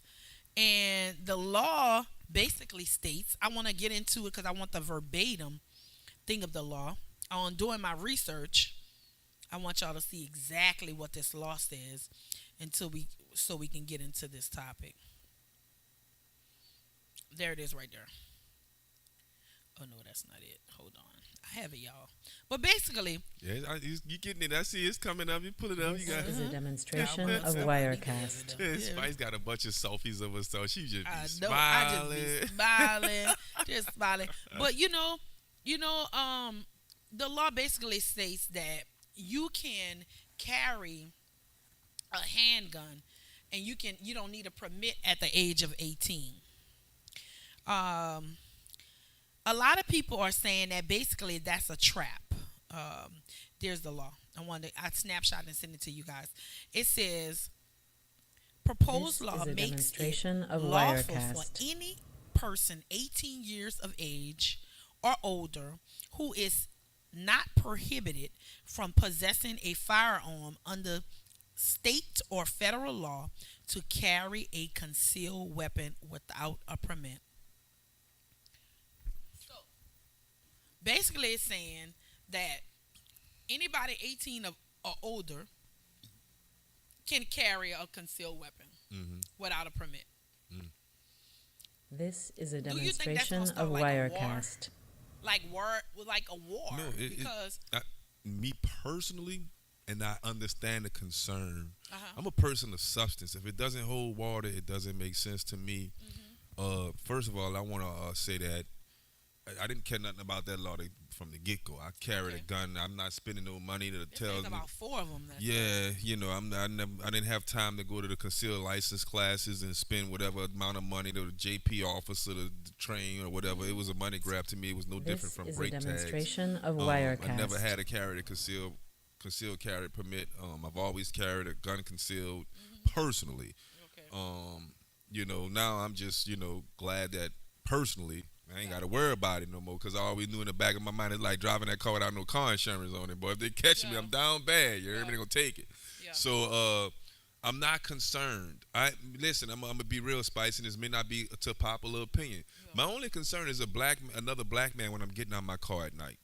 and the law basically states, I want to get into it because I want the verbatim thing of the law. On doing my research, I want y'all to see exactly what this law says so we can get into this topic. There it is right there. Oh, no, that's not it. Hold on. I have it, y'all. But basically... Yeah, you getting it. I see it's coming up. You pull it up. This you got is a demonstration of Wirecast. Spice got a bunch of selfies of herself. She just be smiling. I just be smiling. Just smiling. But, the law basically states that you can carry a handgun and you don't need a permit at the age of 18. A lot of people are saying that basically that's a trap. There's the law. I snapshot and send it to you guys. It says proposed law makes it lawful for any person 18 years of age or older who is not prohibited from possessing a firearm under state or federal law to carry a concealed weapon without a permit. So basically it's saying that anybody 18 or older can carry a concealed weapon without a permit. This is a demonstration of Wirecast. Like a war. No, because me personally, and I understand the concern. I'm a person of substance. If it doesn't hold water, it doesn't make sense to me. First of all, I want to say that I didn't care nothing about that law from the get-go. I carried a gun. I'm not spending no money to tell me. About 4 of them. I didn't have time to go to the concealed license classes and spend whatever amount of money to the JP officer to train or whatever. It was a money grab to me. It was no different from brake tags. This is a demonstration of Wirecast. I never had to carry a concealed carry permit. I've always carried a gun concealed personally. Now I'm just glad that personally I ain't got to worry about it no more because I always knew in the back of my mind it's like driving that car without no car insurance on it. Boy, if they catch me, I'm down bad. Everybody gonna take it. So I'm not concerned. Listen. I'm gonna be real, Spicy. And this may not be to popular opinion. My only concern is another black man when I'm getting out my car at night.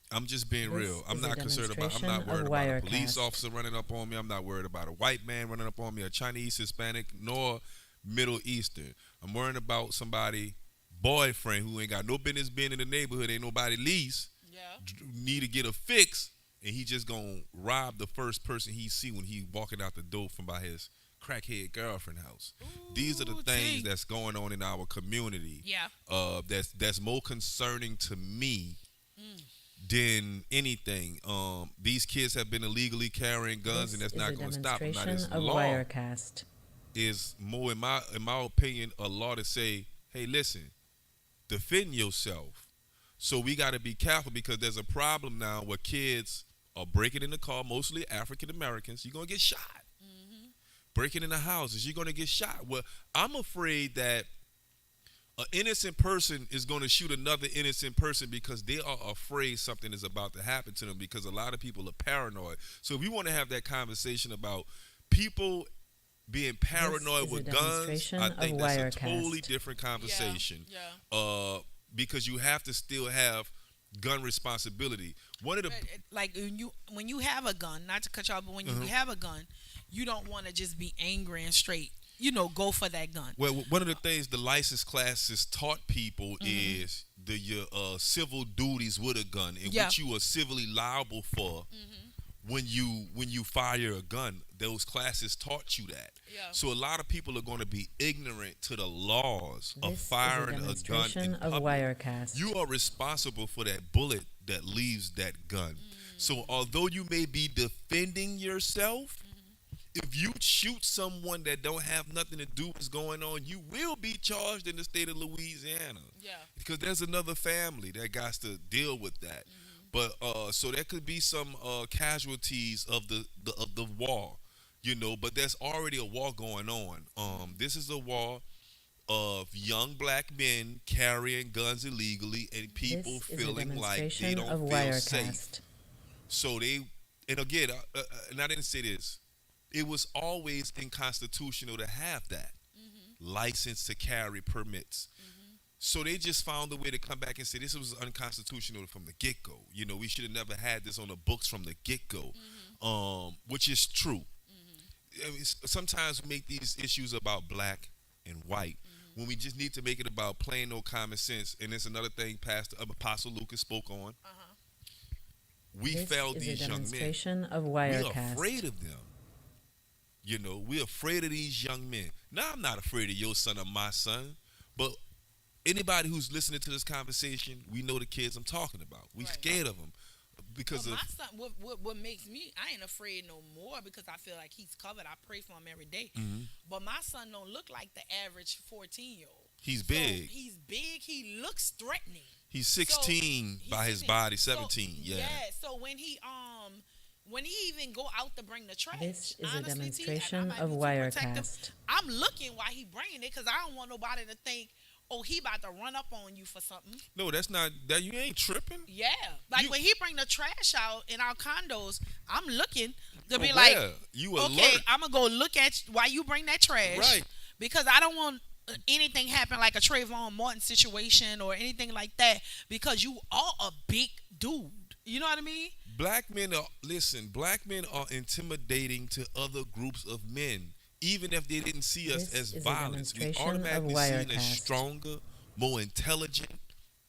I'm just being real. I'm not concerned about. I'm not worried about a police officer running up on me. I'm not worried about a white man running up on me, a Chinese, Hispanic, nor Middle Eastern. I'm worrying about somebody. Boyfriend who ain't got no business being in the neighborhood, ain't nobody lease, need to get a fix, and he just gonna rob the first person he see when he walking out the door from by his crackhead girlfriend house. These are the things that's going on in our community. That's more concerning to me than anything. These kids have been illegally carrying guns, and that's not going to stop them. Now, this law Wirecast is more, in my opinion, a law to say, hey, listen. Defend yourself. So we got to be careful because there's a problem now where kids are breaking in the car, mostly African Americans. You're going to get shot. Breaking into houses, you're going to get shot. Well, I'm afraid that an innocent person is going to shoot another innocent person because they are afraid something is about to happen to them because a lot of people are paranoid. So if we want to have that conversation about people being paranoid with guns, I think that's a totally different conversation. Because you have to still have gun responsibility. One of the when you have a gun, not to cut you off, but when you have a gun, you don't want to just be angry and straight. Go for that gun. Well, one of the things the license classes taught people is your civil duties with a gun, in which you are civilly liable for when you fire a gun, those classes taught you that. Yeah. So a lot of people are going to be ignorant to the laws of This is a firing a gun demonstration in of public. Wirecast. You are responsible for that bullet that leaves that gun. So although you may be defending yourself, if you shoot someone that don't have nothing to do with what's going on, you will be charged in the state of Louisiana. Yeah. Because there's another family that got to deal with that. But so there could be some casualties of the war, you know. But there's already a war going on. This is a war of young black men carrying guns illegally and people This is a feeling like they demonstration don't of feel Wirecast. safe. So and again, and I didn't say this. It was always unconstitutional to have that license to carry permits. So they just found a way to come back and say this was unconstitutional from the get-go. You know, we should have never had this on the books from the get-go, which is true. I mean, sometimes we make these issues about black and white when we just need to make it about plain old common sense. And it's another thing Pastor Apostle Lucas spoke on. We This failed is these a young men. demonstration of We're Wirecast. afraid of them. You know, we're afraid of these young men. Now, I'm not afraid of your son or my son, but anybody who's listening to this conversation, we know the kids I'm talking about. We Right. scared of them because Well, of my son, what makes me, I ain't afraid no more because I feel like he's covered. I pray for him every day. But my son don't look like the average 14-year-old. he's So big. he's big. He looks threatening. He's 16 He's by his 16. body, So, 17. Yeah. So when he even go out to bring the trash, This is a honestly, T, demonstration I might of be too protective. Wirecast. I'm looking while he bringing it because I don't want nobody to think, oh, he about to run up on you for something. No, that's not that. You ain't tripping. Yeah, like You- when he bring the trash out in our condos, I'm looking to be Oh, like, yeah. You okay, alert. I'm gonna go look at while you bring that trash, Right. Because I don't want anything happen like a Trayvon Martin situation or anything like that because you are a big dude. You know what I mean? Black men are intimidating to other groups of men, even if they didn't see us This as is a violence. We demonstration of automatically seen as Wirecast. stronger, more intelligent,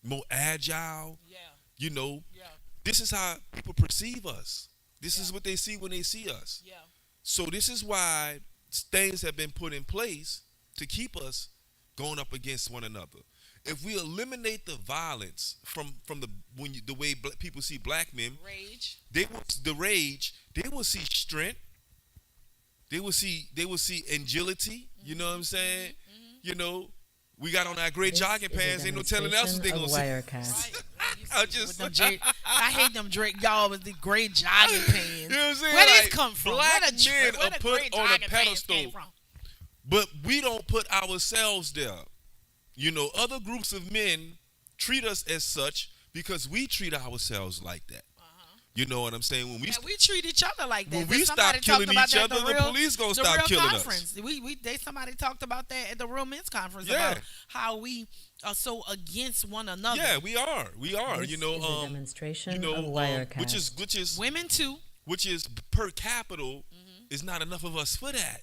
more agile. Yeah. You know, Yeah. this is how people perceive us. This is what they see when they see us. Yeah. So this is why things have been put in place to keep us going up against one another. If we eliminate the violence from the way people see black men, Rage. they will see strength. They will see agility. You know what I'm saying? You know, we got on our great This jogging is a pants. Ain't no telling us what they demonstration gonna of see. Wirecast. I just I hate them Drake y'all with the great jogging pants. You know what I'm saying? Where Like, this come from? black Where the, men where are the put great on a jogging pants came pedestal. from? But we don't put ourselves there. You know, other groups of men treat us as such because we treat ourselves like that. You know what I'm saying? When we Yeah, we treat each other like that. when Then we somebody stop killing talked about each that at other, the police gonna stop real killing conference. us. Somebody talked about that at the Real Men's Conference Yeah. about how we are so against one another. yeah, we are. This You know, is a demonstration you know, of Wirecast. which is Women too. which is per capita is not enough of us for that.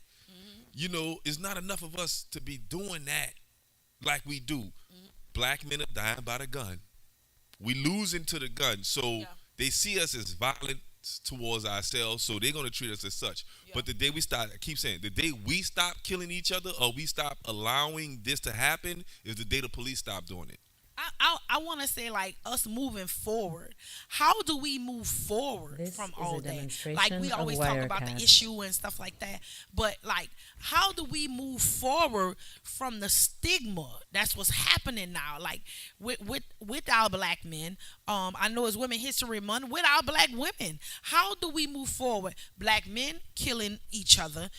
You know, it's not enough of us to be doing that like we do. Black men are dying by the gun. We losing to the gun. So they see us as violent towards ourselves, so they're going to treat us as such. But the day we start, I keep saying, the day we stop killing each other or we stop allowing this to happen is the day the police stop doing it. I want to say, like, us moving forward. How do we move forward This from is all a that? demonstration Like, we of always talk about the Wirecast. issue and stuff like that. But, like, how do we move forward from the stigma that's what's happening now? Like, with our black men, I know it's Women History Month, with our black women. How do we move forward? Black men killing each other.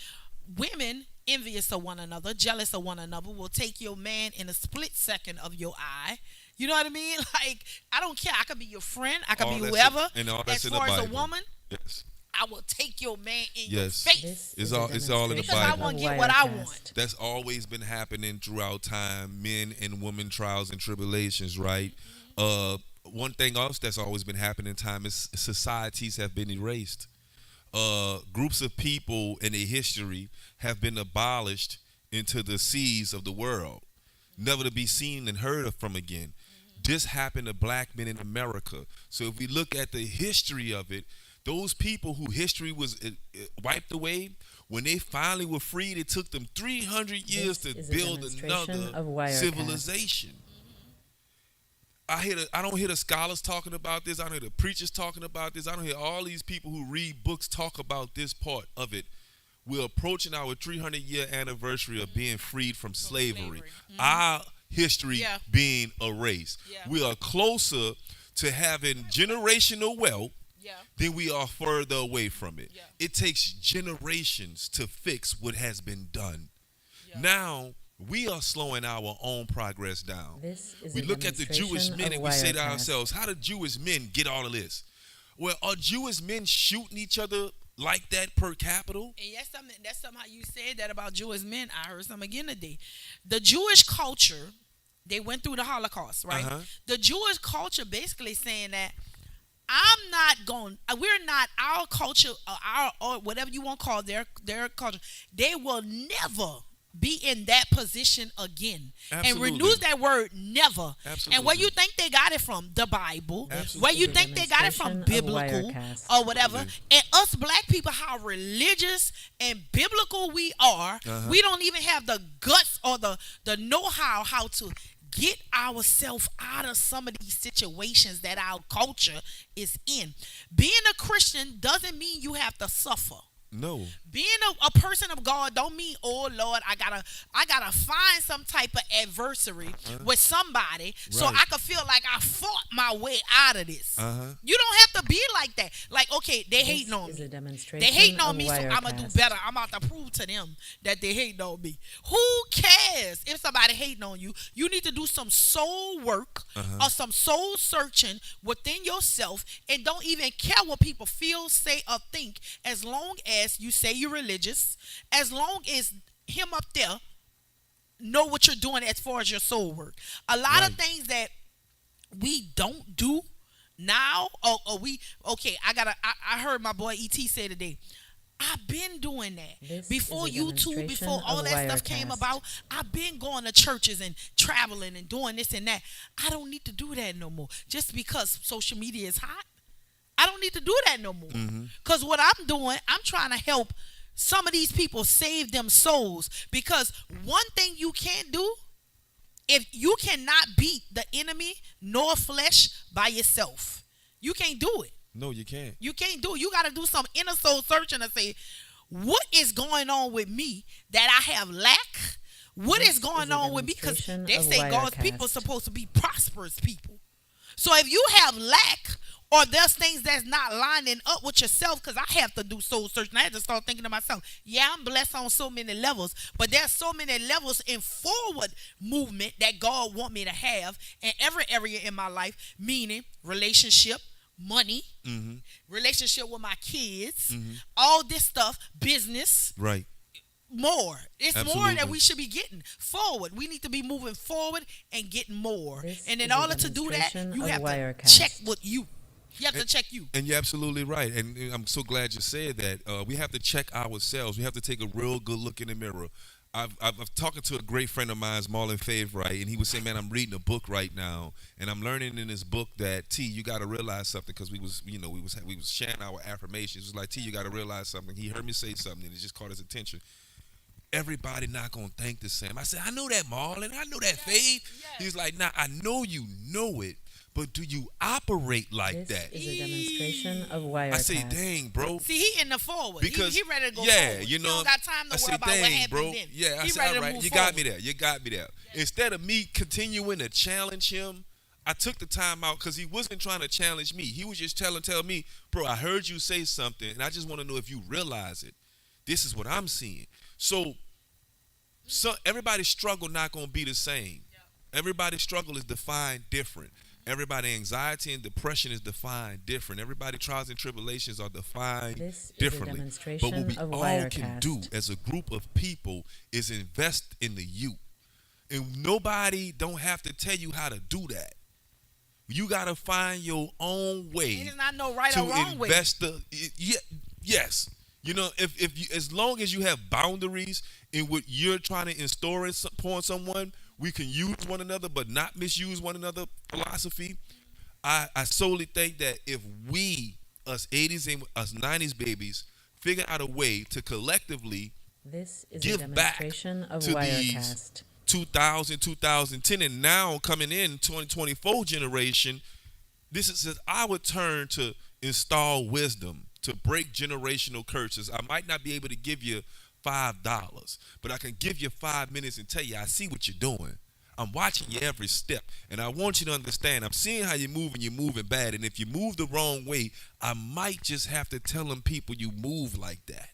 Women envious of one another, jealous of one another, will take your man in a split second of your eye. You know what I mean? Like, I don't care. I could be your friend. I could All be that's whoever. and all As that's in the far as a Bible. woman, Yes. I will take your man in Yes. your face. This It's is a all in the demonstration Because I Bible. want to of get what I Wirecast. want. That's always been happening throughout time, men and women trials and tribulations, right? One thing else that's always been happening in time is societies have been erased. Groups of people in their history have been abolished into the seas of the world, never to be seen and heard of from again. This happened to black men in America. So if we look at the history of it, Those people who history was wiped away, when they finally were freed, it took them 300 years to build another civilization. I don't hear the scholars talking about this. I don't hear the preachers talking about this. I don't hear all these people who read books talk about this part of it. We're approaching our 300-year anniversary of being freed from slavery. Our history being erased. We are closer to having generational wealth than we are further away from it. It takes generations to fix what has been done. Now, we are slowing our own progress down. We look at the Jewish men and we say to ourselves, how do Jewish men get all of this? Well, are Jewish men shooting each other like that per capita? And that's something how you said that about Jewish men. I heard something again today. The Jewish culture, they went through the Holocaust, right? The Jewish culture basically saying that we're not our culture or whatever you want to call their culture. They will never be in that position again. Absolutely. And renew that word never. Absolutely. And where you think they got it from? The Bible. Absolutely. Where you think they got it from? Biblical or whatever. And us black people, how religious and biblical we are, we don't even have the guts or the know-how how to get ourselves out of some of these situations that our culture is in. Being a Christian doesn't mean you have to suffer. No. Being a person of God don't mean, oh Lord, I gotta find some type of adversary with somebody so I can feel like I fought my way out of this. You don't have to be like that. Like, okay, they hating on me. They hating on me, so I'm gonna do better. I'm about to prove to them that they hating on me. Who cares if somebody hating on you? You need to do some soul work or some soul searching within yourself, and don't even care what people feel, say, or think, as long as you say you're religious, as long as him up there know what you're doing as far as your soul work. A lot of things that we don't do now, I heard my boy E.T. say today, I've been doing that. Before YouTube, before all that stuff came about, I've been going to churches and traveling and doing this and that. I don't need to do that no more. Just because social media is hot, I don't need to do that no more. Because what I'm doing, I'm trying to help some of these people save them souls. Because one thing you can't do, if you cannot beat the enemy nor flesh by yourself, you can't do it. No, you can't. You can't do it. You got to do some inner soul searching and say, what is going on with me that I have lack? What is going on with me? Because they say God's people are supposed to be prosperous people. So if you have lack, or there's things that's not lining up with yourself, because I have to do soul searching. I had to start thinking to myself, yeah, I'm blessed on so many levels, but there's so many levels in forward movement that God want me to have in every area in my life, meaning relationship, money, relationship with my kids, all this stuff, business. Right. More. It's more that we should be getting forward. We need to be moving forward and getting more. And in order to do that, you have to check what you. You have to check you. And you're absolutely right. And I'm so glad you said that. We have to check ourselves. We have to take a real good look in the mirror. I've talking to a great friend of mine, Marlon Favre, and he was saying, man, I'm reading a book right now, and I'm learning in this book that, T, you got to realize something, because we was sharing our affirmations. It was like, T, you got to realize something. He heard me say something, and it just caught his attention. Everybody not going to think the same. I said, I know that, Marlon. I know that, Faith. He's like, nah, I know you know it. But do you operate like that? This is a demonstration of Wirecast. I say, dang, bro. See, he in the forward. Because he ready to go forward. You know, he don't got time to worry about what happened bro. then. Yeah, I he said, all right, you forward. got me there. You got me there. Yeah. Instead of me continuing to challenge him, I took the time out because he wasn't trying to challenge me. He was just tell me, bro, I heard you say something, and I just want to know if you realize it. This is what I'm seeing. So everybody's struggle not going to be the same. Everybody's struggle is defined different. Everybody's anxiety and depression is defined different. Everybody's trials and tribulations are defined differently. But what we all can do as a group of people is invest in the youth. And nobody don't have to tell you how to do that. You got to find your own way. It is not no right or wrong way. Yes. You know, if you, as long as you have boundaries in what you're trying to install upon someone, we can use one another but not misuse one another philosophy. I solely think that if we us 80s and us 90s babies figure out a way to collectively This is a give back demonstration of to these Wirecast. 2000, 2010, and now coming in 2024 generation. This is our turn to install wisdom, to break generational curses. I might not be able to give you $5, but I can give you 5 minutes and tell you, I see what you're doing. I'm watching you every step, and I want you to understand, I'm seeing how you're moving bad, and if you move the wrong way, I might just have to tell them people you move like that.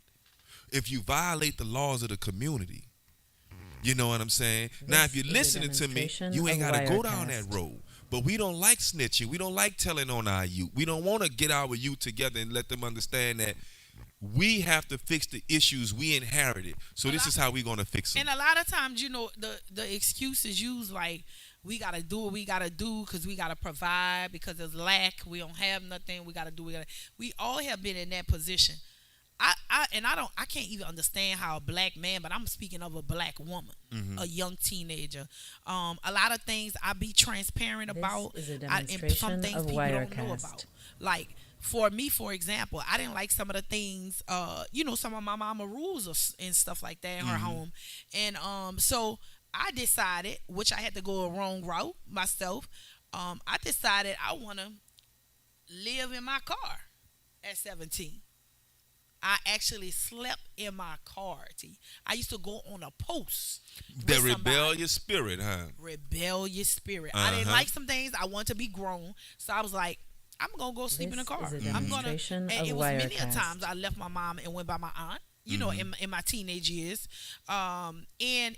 If you violate the laws of the community, you know what I'm saying? Now, if you're listening to me, you ain't got to go down that road. But we don't like snitching. We don't like telling on our youth. We don't want to get our youth together and let them understand that we have to fix the issues we inherited. So this is how we're going to fix them. And a lot of times, you know, the excuse is used like, we got to do what we got to do because we got to provide, because there's lack. We don't have nothing. We got to do. We all have been in that position. I can't even understand how a black man, but I'm speaking of a black woman, a young teenager. A lot of things I be transparent about, This is a and demonstration some things of people don't know Wirecast. about. Like for me, for example, I didn't like some of the things, you know, some of my mama rules and stuff like that in her home, and so I decided, which I had to go a wrong route myself. I decided I want to live in my car at 17. I actually slept in my car, T. I used to go on a post. The rebellious spirit, huh? Rebellious spirit. I didn't like some things. I wanted to be grown. So I was like, I'm going to go sleep in the car. This is a I'm gonna, demonstration and of it was many a Wirecast. times I left my mom and went by my aunt, you know, in my teenage years. And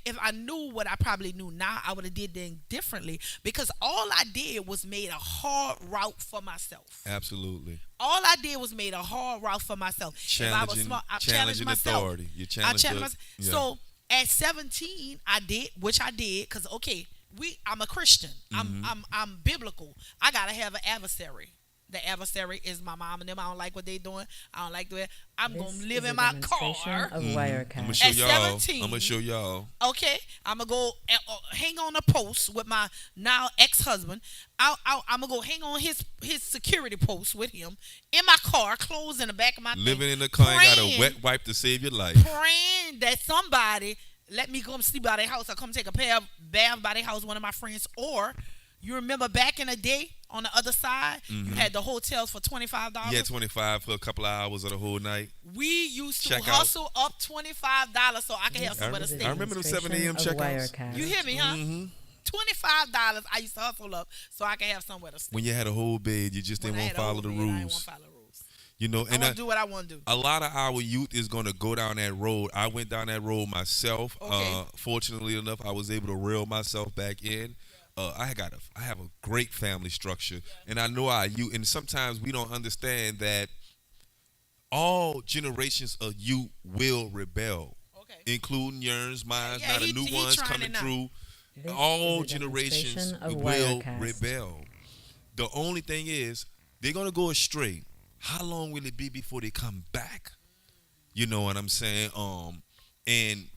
if I knew what I probably knew now, I would have did things differently, because all I did was made a hard route for myself. Absolutely. All I did was made a hard route for myself. If I was smart, I challenged myself. Authority. You I challenged challenged myself. yeah. So at 17, I did, which I did, because okay, I'm a Christian. I'm biblical. I gotta have an adversary. The adversary is my mom and them. I don't like what they doing. I don't like the way I'm This gonna live is in a my demonstration car. of I'm Wirecast. gonna show At y'all. 17. I'm gonna show y'all. Okay, I'm gonna go hang on a post with my now ex-husband. I'm gonna go hang on his security post with him in my car, clothes in the back of my Living thing, in the car and got a praying- wet wipe to save your life. praying that somebody let me come sleep by their house or come take a bath by their house, one of my friends. Or you remember back in the day on the other side, you had the hotels for $25. Yeah, 25 for a couple of hours of the whole night. We used to Check out. hustle up $25 so I could have somewhere to This is a stay. I remember them 7 a.m. demonstration of checkouts. Wirecast. You hear me, huh? $25 I used to hustle up so I could have somewhere to stay. When you had a whole bed, you just When didn't I want to had a follow the whole bed, I didn't rules. want to follow the rules. You know, I and want to do what I want to do. a lot of our youth is going to go down that road. I went down that road myself. Okay. Fortunately enough, I was able to reel myself back in. I have a great family structure, and I know our youth. And sometimes we don't understand that all generations of youth will rebel, including yours, mine, Yeah, now the he- new he ones trying coming it now. through. This All is a generations demonstration of will Wirecast. rebel. The only thing is, they're gonna go astray. How long will it be before they come back? You know what I'm saying? And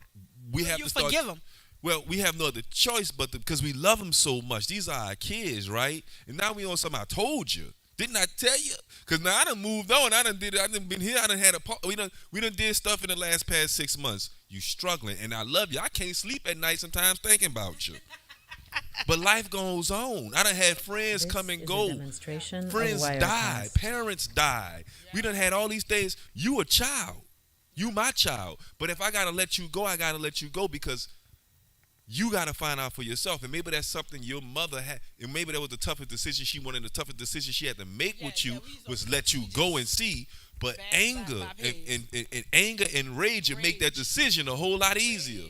we have You to start. forgive them. Well, we have no other choice but because we love them so much. These are our kids, right? And now we on something. I told you, didn't I tell you? Because now I done moved on. I done been here. I done had we done did stuff in the past 6 months. You struggling, and I love you. I can't sleep at night sometimes thinking about you. But life goes on. I done had friends This come and is a go. demonstration of Friends Wirecast. died. Parents died. We done had all these days. You a child. You my child. But if I gotta let you go, I gotta let you go because you gotta find out for yourself. And maybe that's something your mother had. And maybe that was the toughest decision she wanted. The toughest decision she had to make with you was let you go and see. But anger and anger and rage will make that decision a whole lot easier.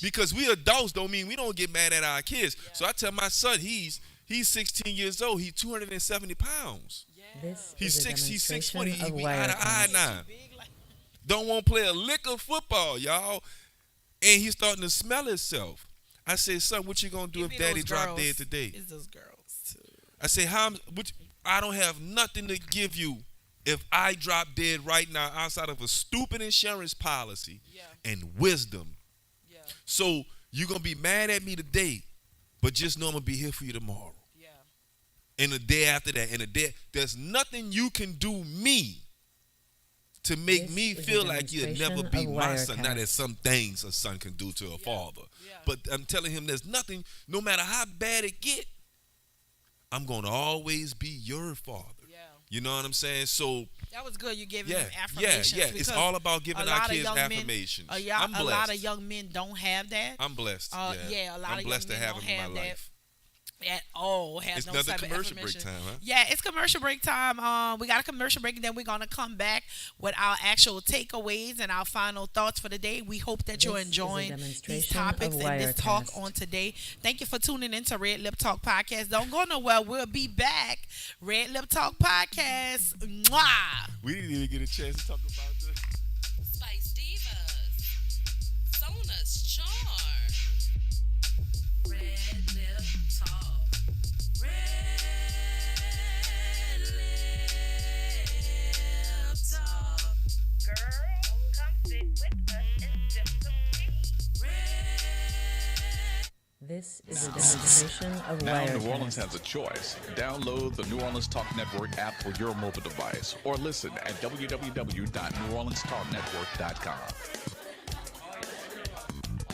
Because we adults don't mean we don't get mad at our kids. So I tell my son, he's 16 years old. He's 270 pounds. This He's is a 6 demonstration foot. of He be eye to eye Wirecast. now. Don't want to play a lick of football, y'all. And he's starting to smell himself. I said, son, what you gonna do if daddy dropped dead today? It's those girls too. I said, I don't have nothing to give you if I drop dead right now outside of a stupid insurance policy and wisdom. So you're gonna be mad at me today, but just know I'm gonna be here for you tomorrow. and the day after that, and the day. There's nothing you can do me to make me feel like you'll never be my son. Now, there's some things a son can do to a father. Yeah. But I'm telling him there's nothing, no matter how bad it get, I'm going to always be your father. Yeah. You know what I'm saying? So that was good. You gave him affirmations. Yeah. It's all about giving our kids affirmations. I'm blessed. A lot of young men don't have that. I'm blessed. A lot I'm of blessed young to men have don't him in have my that. life. At all. It's another commercial break time, huh? Yeah, it's commercial break time. We got a commercial break, and then we're going to come back with our actual takeaways and our final thoughts for the day. We hope that you're enjoying these topics and this talk on today. Thank you for tuning in to Red Lip Talk Podcast. Don't go nowhere. We'll be back. Red Lip Talk Podcast. Mwah! We didn't even get a chance to talk about this. Spice Divas. Sona's Charm. Red Lip Talk. Red Lip Talk. Girl, come sit with us and sip some tea. This is a demonstration of Now Wirecast. New Orleans has a choice. Download the New Orleans Talk Network app for your mobile device or listen at www.neworleanstalknetwork.com.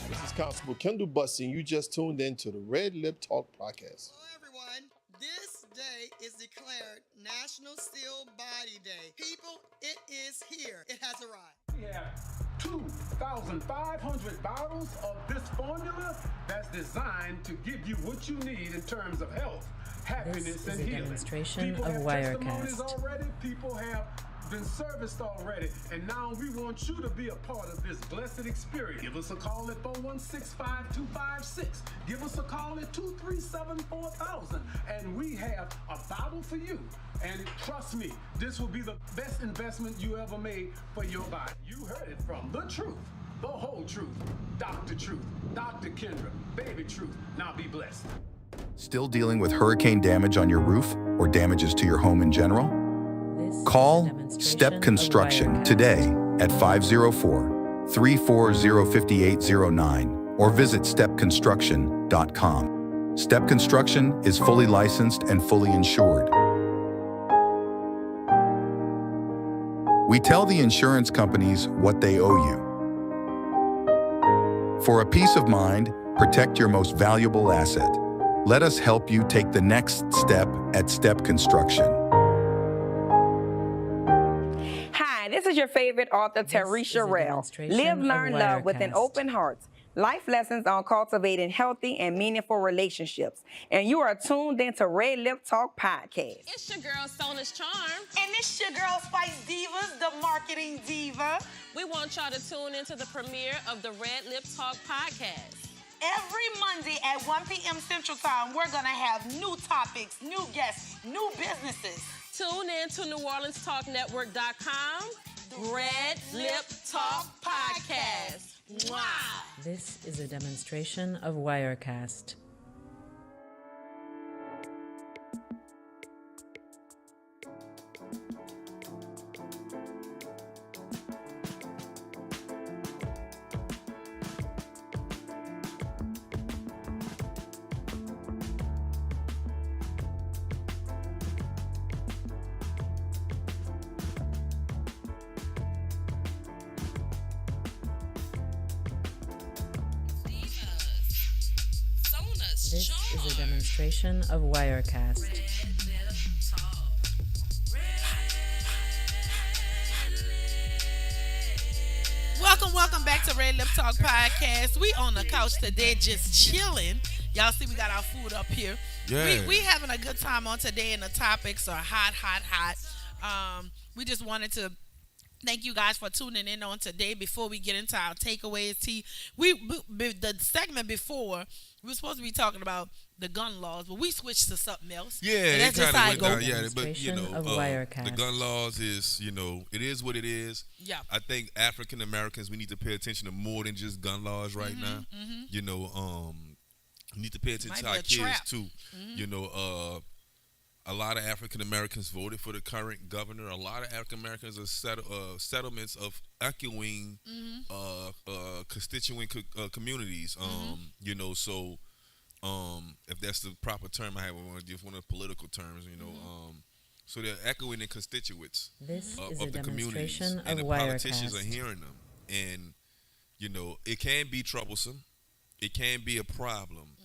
This is Constable Kendall Bussy, and you just tuned in to the Red Lip Talk Podcast. Hello, everyone. This day is declared National Still Body Day. People, it is here. It has arrived. We have 2,500 bottles of this formula that's designed to give you what you need in terms of health, happiness, and healing. Demonstration People of have Wirecast. testimonies already. People have been serviced already, and now we want you to be a part of this blessed experience. Give us a call at 416-5256. Give us a call at 237-4000, and we have a bottle for you. And trust me, this will be the best investment you ever made for your body. You heard it from the truth, the whole truth, Dr. Truth, Dr. Kendra, Baby Truth. Now be blessed. Still dealing with hurricane damage on your roof or damages to your home in general? Call Step Construction today at 504-340-5809 or visit stepconstruction.com. Step Construction is fully licensed and fully insured. We tell the insurance companies what they owe you. For a peace of mind, protect your most valuable asset. Let us help you take the next step at Step Construction. Hi, this is your favorite author, Tarisha Rell. Live, learn, love with an open heart. Life lessons on cultivating healthy and meaningful relationships. And you are tuned into Red Lip Talk Podcast. It's your girl, Sona's Charm. And it's your girl, Spice Divas, the marketing diva. We want y'all to tune into the premiere of the Red Lip Talk Podcast. Every Monday at 1 p.m. Central Time, we're going to have new topics, new guests, new businesses. Tune in to NewOrleansTalkNetwork.com. Red Lip Talk Podcast. Mwah. This is a demonstration of Wirecast. This is a demonstration of Wirecast. Welcome back to Red Lip Talk Podcast. We on the couch today just chilling. Y'all see we got our food up here. Yeah. We having a good time on today, and the topics are hot. We just wanted to thank you guys for tuning in on today. Before we get into our takeaways, the segment before, we were supposed to be talking about the gun laws, but we switched to something else. Yeah, and that's just how it goes. Yeah, but the gun laws is, it is what it is. Yeah. I think African Americans, we need to pay attention to more than just gun laws right now. Mm-hmm. We need to pay attention to our kids too. Mm-hmm. A lot of African Americans voted for the current governor. A lot of African Americans are settlements of echoing constituent communities. So if that's the proper term I have, I want to give one of the political terms, so they're echoing the constituents This is of a the communities, demonstration of and the politicians are Wirecast. hearing them, and it can be troublesome, it can be a problem,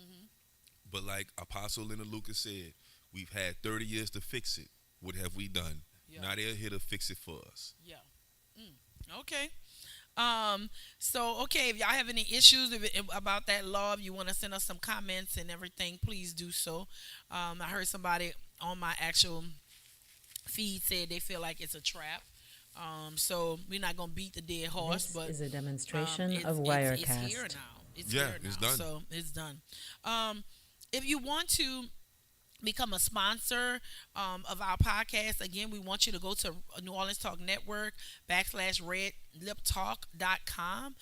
but like Apostle Leonard Lucas said, we've had 30 years to fix it. What have we done? Now they're here to fix it for us. Yeah. Okay. So okay, if y'all have any issues about that law, if you want to send us some comments and everything, please do so. I heard somebody on my actual feed said they feel like it's a trap. So we're not gonna beat the dead horse, but is a demonstration of It's Wirecast. here now. It's Yeah, here now. it's done. So it's done. If you want to become a sponsor of our podcast, again, we want you to go to New Orleans Talk Network /RedLipTalk.com.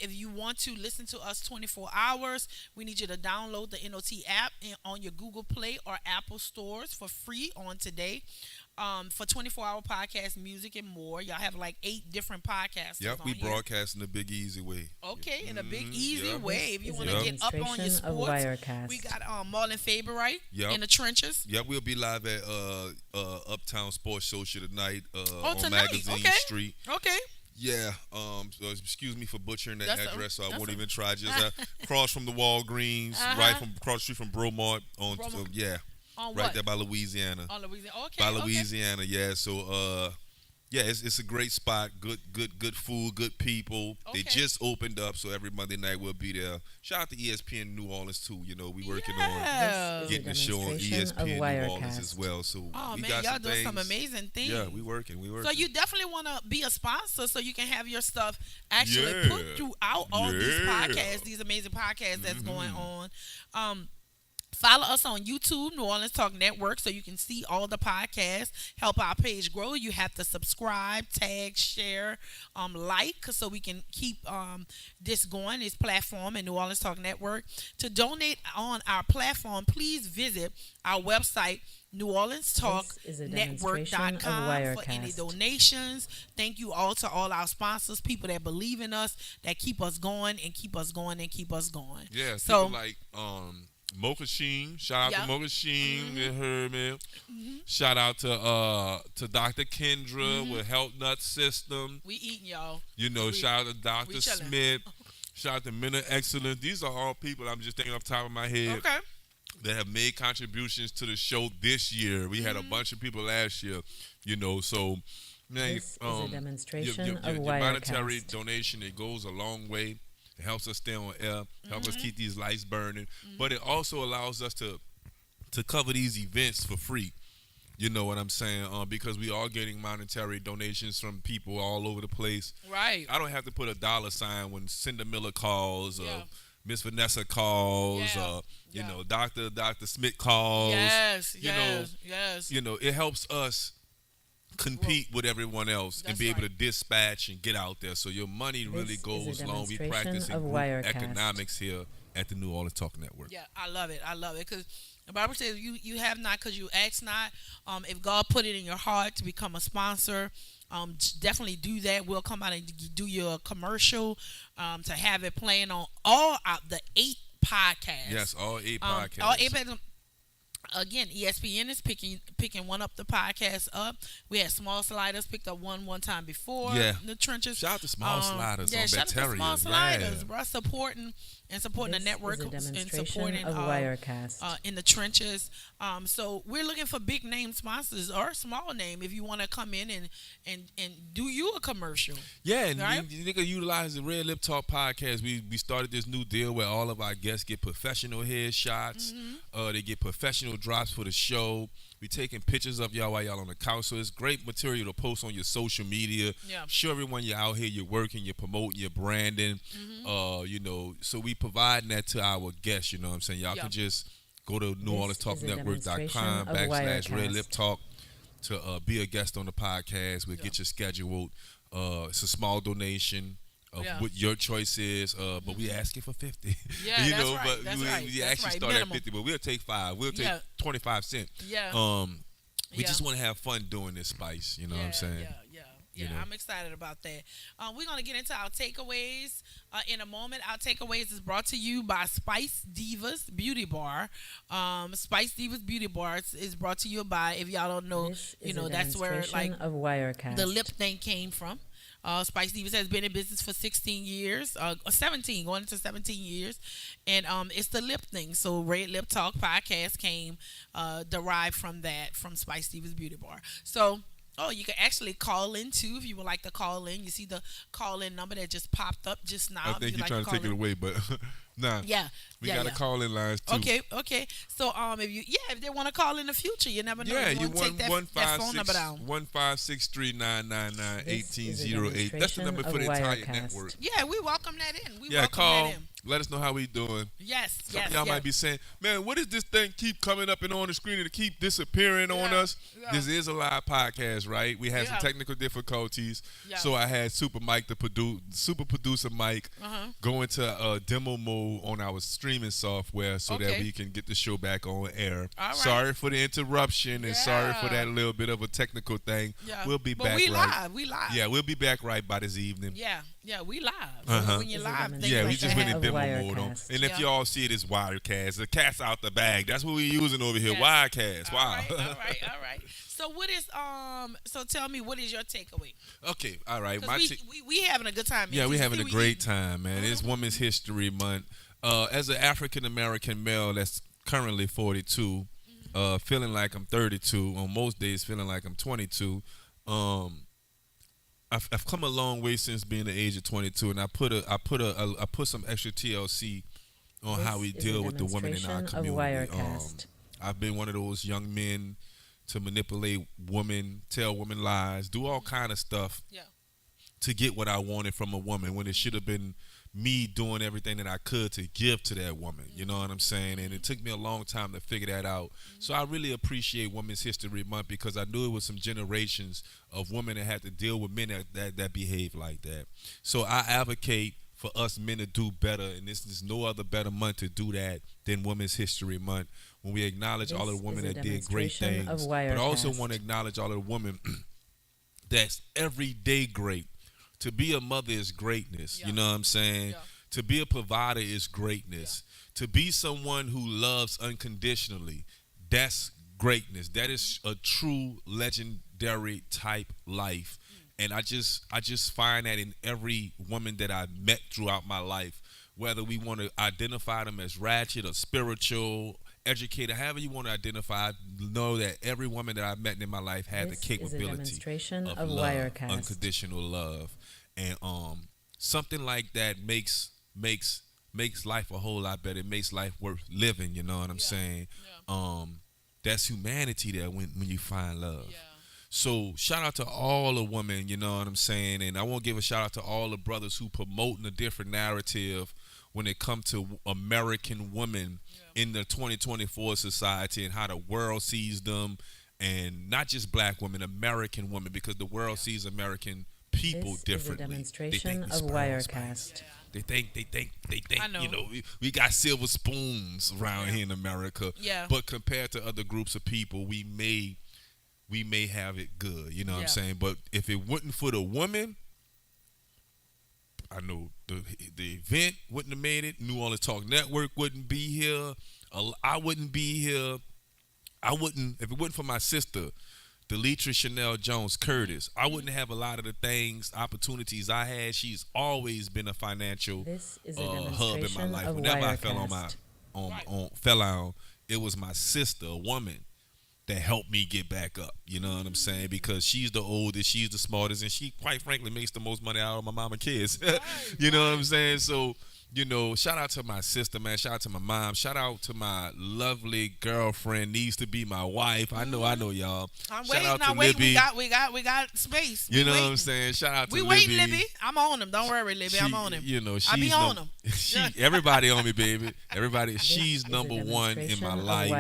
If you want to listen to us 24 hours, we need you to download the NOT app on your Google Play or Apple stores for free on today. For 24-hour podcast, music, and more. Y'all have like 8 different podcasts. Yep, we broadcast in a big, easy way. Okay, in a big, easy way. If you want Yep. to get up on your sports, Wirecast. we got Marlon Faber, right? Yep. In the trenches. Yep, we'll be live at Uptown Sports Social tonight on tonight. Magazine Okay. Street. Okay. Yeah. So excuse me for butchering that That's address. So I that's won't a- even try. Just across from the Walgreens, right from across the street from Bromart. On Bromart. On right what? there by Louisiana. On Louisiana. Okay. By okay. Louisiana, yeah. So yeah, it's a great spot. Good food, good people. They Okay. just opened up, so every Monday night we'll be there. Shout out to ESPN New Orleans too. We working Yeah. on getting the show on demonstration of ESPN New Orleans Wirecast. as well. So Oh we man, got y'all some doing things. some amazing things. Yeah, we working. So you definitely want to be a sponsor so you can have your stuff actually Yeah. put throughout all these Yeah. podcasts, these amazing podcasts that's going on. Follow us on YouTube, New Orleans Talk Network, so you can see all the podcasts. Help our page grow. You have to subscribe, tag, share, like, so we can keep this going, this platform in New Orleans Talk Network. To donate on our platform, please visit our website, NewOrleansTalkNetwork.com for any Wirecast. donations. Thank you all to all our sponsors, people that believe in us, that keep us going and keep us going and keep us going. Yeah, So people like Mocha Sheen. Shout out Yeah. to Mocha Sheen and her man. Shout out to Dr. Kendra with Health Nut System. we eating, y'all. Shout out to Dr. we chilling. Smith. Shout out to Men of Excellence. These are all people I'm just thinking off the top of my head Okay. that have made contributions to the show this year. We had a bunch of people last year, so man, This is a demonstration your of monetary Wirecast. donation, it goes a long way. It helps us stay on air, helps us keep these lights burning, but it also allows us to cover these events for free. You know what I'm saying? Because we are getting monetary donations from people all over the place. Right. I don't have to put a $ when Cinda Miller calls, Yeah. Miss Vanessa calls, Yeah. Dr. Smith calls. Yes, you know, yes. It helps us compete with everyone else and That's be able to right. dispatch and get out there. So your money really This is a goes long. We demonstration practice in of group Wirecast. economics here at the New Orleans Talk Network. Yeah, I love it. Because the Bible says you have not because you ask not. If God put it in your heart to become a sponsor, definitely do that. We'll come out and do your commercial to have it playing on all the 8 podcasts. Yes, all 8 podcasts. All 8 podcasts. Again, ESPN is picking one up the podcast up. We had Small Sliders picked up one time before. Yeah. The trenches. Shout out to Small Sliders yeah, on shout out to Bacteria. Small Sliders, Yeah. bro. Supporting This the network is a and demonstration supporting of Wirecast. in the trenches. So we're looking for big name sponsors or small name if you want to come in and do you a commercial. Yeah, and Right? you can utilize the RedLip Talk podcast. We started this new deal where all of our guests get professional headshots. They get professional drops for the show. We taking pictures of y'all while y'all on the couch. So it's great material to post on your social media. Yeah. Show everyone you're out here, you're working, you're promoting, you're branding. So we providing that to our guests, you know what I'm saying? Y'all Yeah. can just go to This is a NewOrleansTalkNetwork.com demonstration of Wirecast. /RedLip Talk to be a guest on the podcast. We'll get you scheduled. It's a small donation of Yeah. what your choice is, but we asking for 50. Yeah, that's right, but that's we right, actually that's right, start minimum. at 50, but we'll take 5. We'll take Yeah. 25 cents. Yeah. We Yeah. just want to have fun doing this, Spice. You know what I'm saying? Yeah. You know? I'm excited about that. We're going to get into our takeaways in a moment. Our takeaways is brought to you by Spice Divas Beauty Bar. Spice Divas Beauty Bar is brought to you by, if y'all don't know, that's where like of Wirecast. the lip thing came from. Spice Divas has been in business for 16 years, 17, going into 17 years, and it's the lip thing. So RedLip Talk podcast came derived from that, from Spice Divas Beauty Bar. So you can actually call in too if you would like to call in. You see the call-in number that just popped up just now. I think you're trying to take it away, but nah. Yeah. We got to call in lines too. Okay. So if they want to call in the future, you never know. Yeah, you want to take that phone number down. 15639991808. That's the number for the entire network. Yeah, we welcome that in. Call. Let us know how we doing. Yes. Some of y'all might be saying, man, what is this thing keep coming up and on the screen and it keep disappearing on us? Yeah. This is a live podcast, right? We had some technical difficulties. Yeah. So I had Super Producer Mike go into demo mode on our streaming software so that we can get the show back on air. All right. Sorry for the interruption and sorry for that little bit of a technical thing. Yeah. We'll be back we live. Yeah, we'll be back right by this evening. Yeah, we live. When you're live, we just went in demo mode on. And if y'all see it as Wirecast, the cat's out the bag. That's what we're using over here. Wirecast. Wow. All right. So what is so tell me, what is your takeaway? Okay, all right. We having a good time. Yeah, we having a great time, man. It's Women's History Month. As an African American male that's currently 42, feeling like I'm 32, on most days feeling like I'm 22. I've come a long way since being the age of 22, and I put some extra TLC on how we deal with the women in our community. I've been one of those young men to manipulate women, tell women lies, do all kind of stuff to get what I wanted from a woman when it should have been me doing everything that I could to give to that woman. You know what I'm saying? And it took me a long time to figure that out. So I really appreciate Women's History Month because I knew it was some generations of women that had to deal with men that behave like that. So I advocate for us men to do better, and there's no other better month to do that than Women's History Month, when we acknowledge all of the women that did great things, but also want to acknowledge all of the women that's every day great. To be a mother is greatness, you know what I'm saying? Yeah. To be a provider is greatness. Yeah. To be someone who loves unconditionally, that's greatness. That is a true legendary type life. And I just find that in every woman that I've met throughout my life, whether we want to identify them as ratchet or spiritual, educated, however you want to identify, know that every woman that I've met in my life had the capability of love, unconditional love. And something like that makes life a whole lot better. It makes life worth living, you know what I'm saying? Yeah. That's humanity there when you find love. Yeah. So shout out to all the women, you know what I'm saying? And I want to give a shout out to all the brothers who promoting a different narrative when it comes to American women in the 2024 society and how the world sees them, and not just black women, American women, because the world sees American people differently. Demonstration of Wirecast. They think, you know, we got silver spoons around here in America. Yeah. But compared to other groups of people, we may have it good, you know what I'm saying? But if it wasn't for the woman, I know the event wouldn't have made it. New Orleans Talk Network wouldn't be here. I wouldn't be here. If it wasn't for my sister, Delitra Chanel Jones Curtis, I wouldn't have a lot of the opportunities I had. She's always been a financial hub in my life. Whenever I fell on, it was my sister, a woman, that helped me get back up. You know what I'm saying? Because she's the oldest, she's the smartest, and she, quite frankly, makes the most money out of my mama kids. You know what I'm saying? So, you know, shout out to my sister, man. Shout out to my mom. Shout out to my lovely girlfriend, needs to be my wife. I know, y'all. I'm shout waiting. Libby. We got space. You know what I'm saying? Shout out to Libby. We waiting, Libby. I'm on him. Don't worry, Libby. I'm on him. You know, I be on him. Everybody on me, baby. Everybody. She's number one in my life.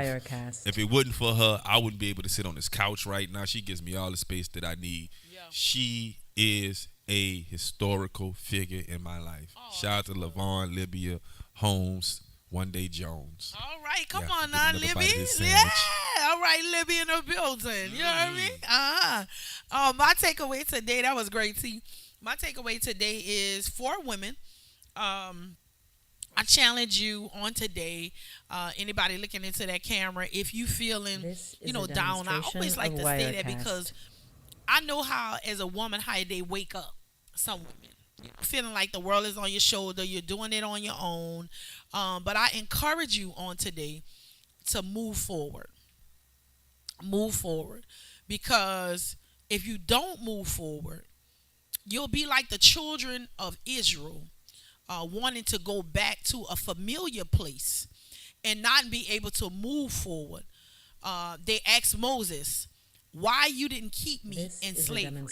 If it wasn't for her, I wouldn't be able to sit on this couch right now. She gives me all the space that I need. Yeah. She is a historical figure in my life. Oh, shout out to LaVon, Libya, Holmes, One Day Jones. All right, come on now, Libby. Yeah, all right, Libby in the building. You know what I mean? My takeaway today, that was great. See, my takeaway today is for women. I challenge you on today. Anybody looking into that camera, if you feeling, down, I always like to say that because I know how, as a woman, how they wake up. Some women feeling like the world is on your shoulder, you're doing it on your own. But I encourage you on today to move forward. Move forward, because if you don't move forward, you'll be like the children of Israel, wanting to go back to a familiar place and not be able to move forward. They asked Moses, why you didn't keep me in slavery?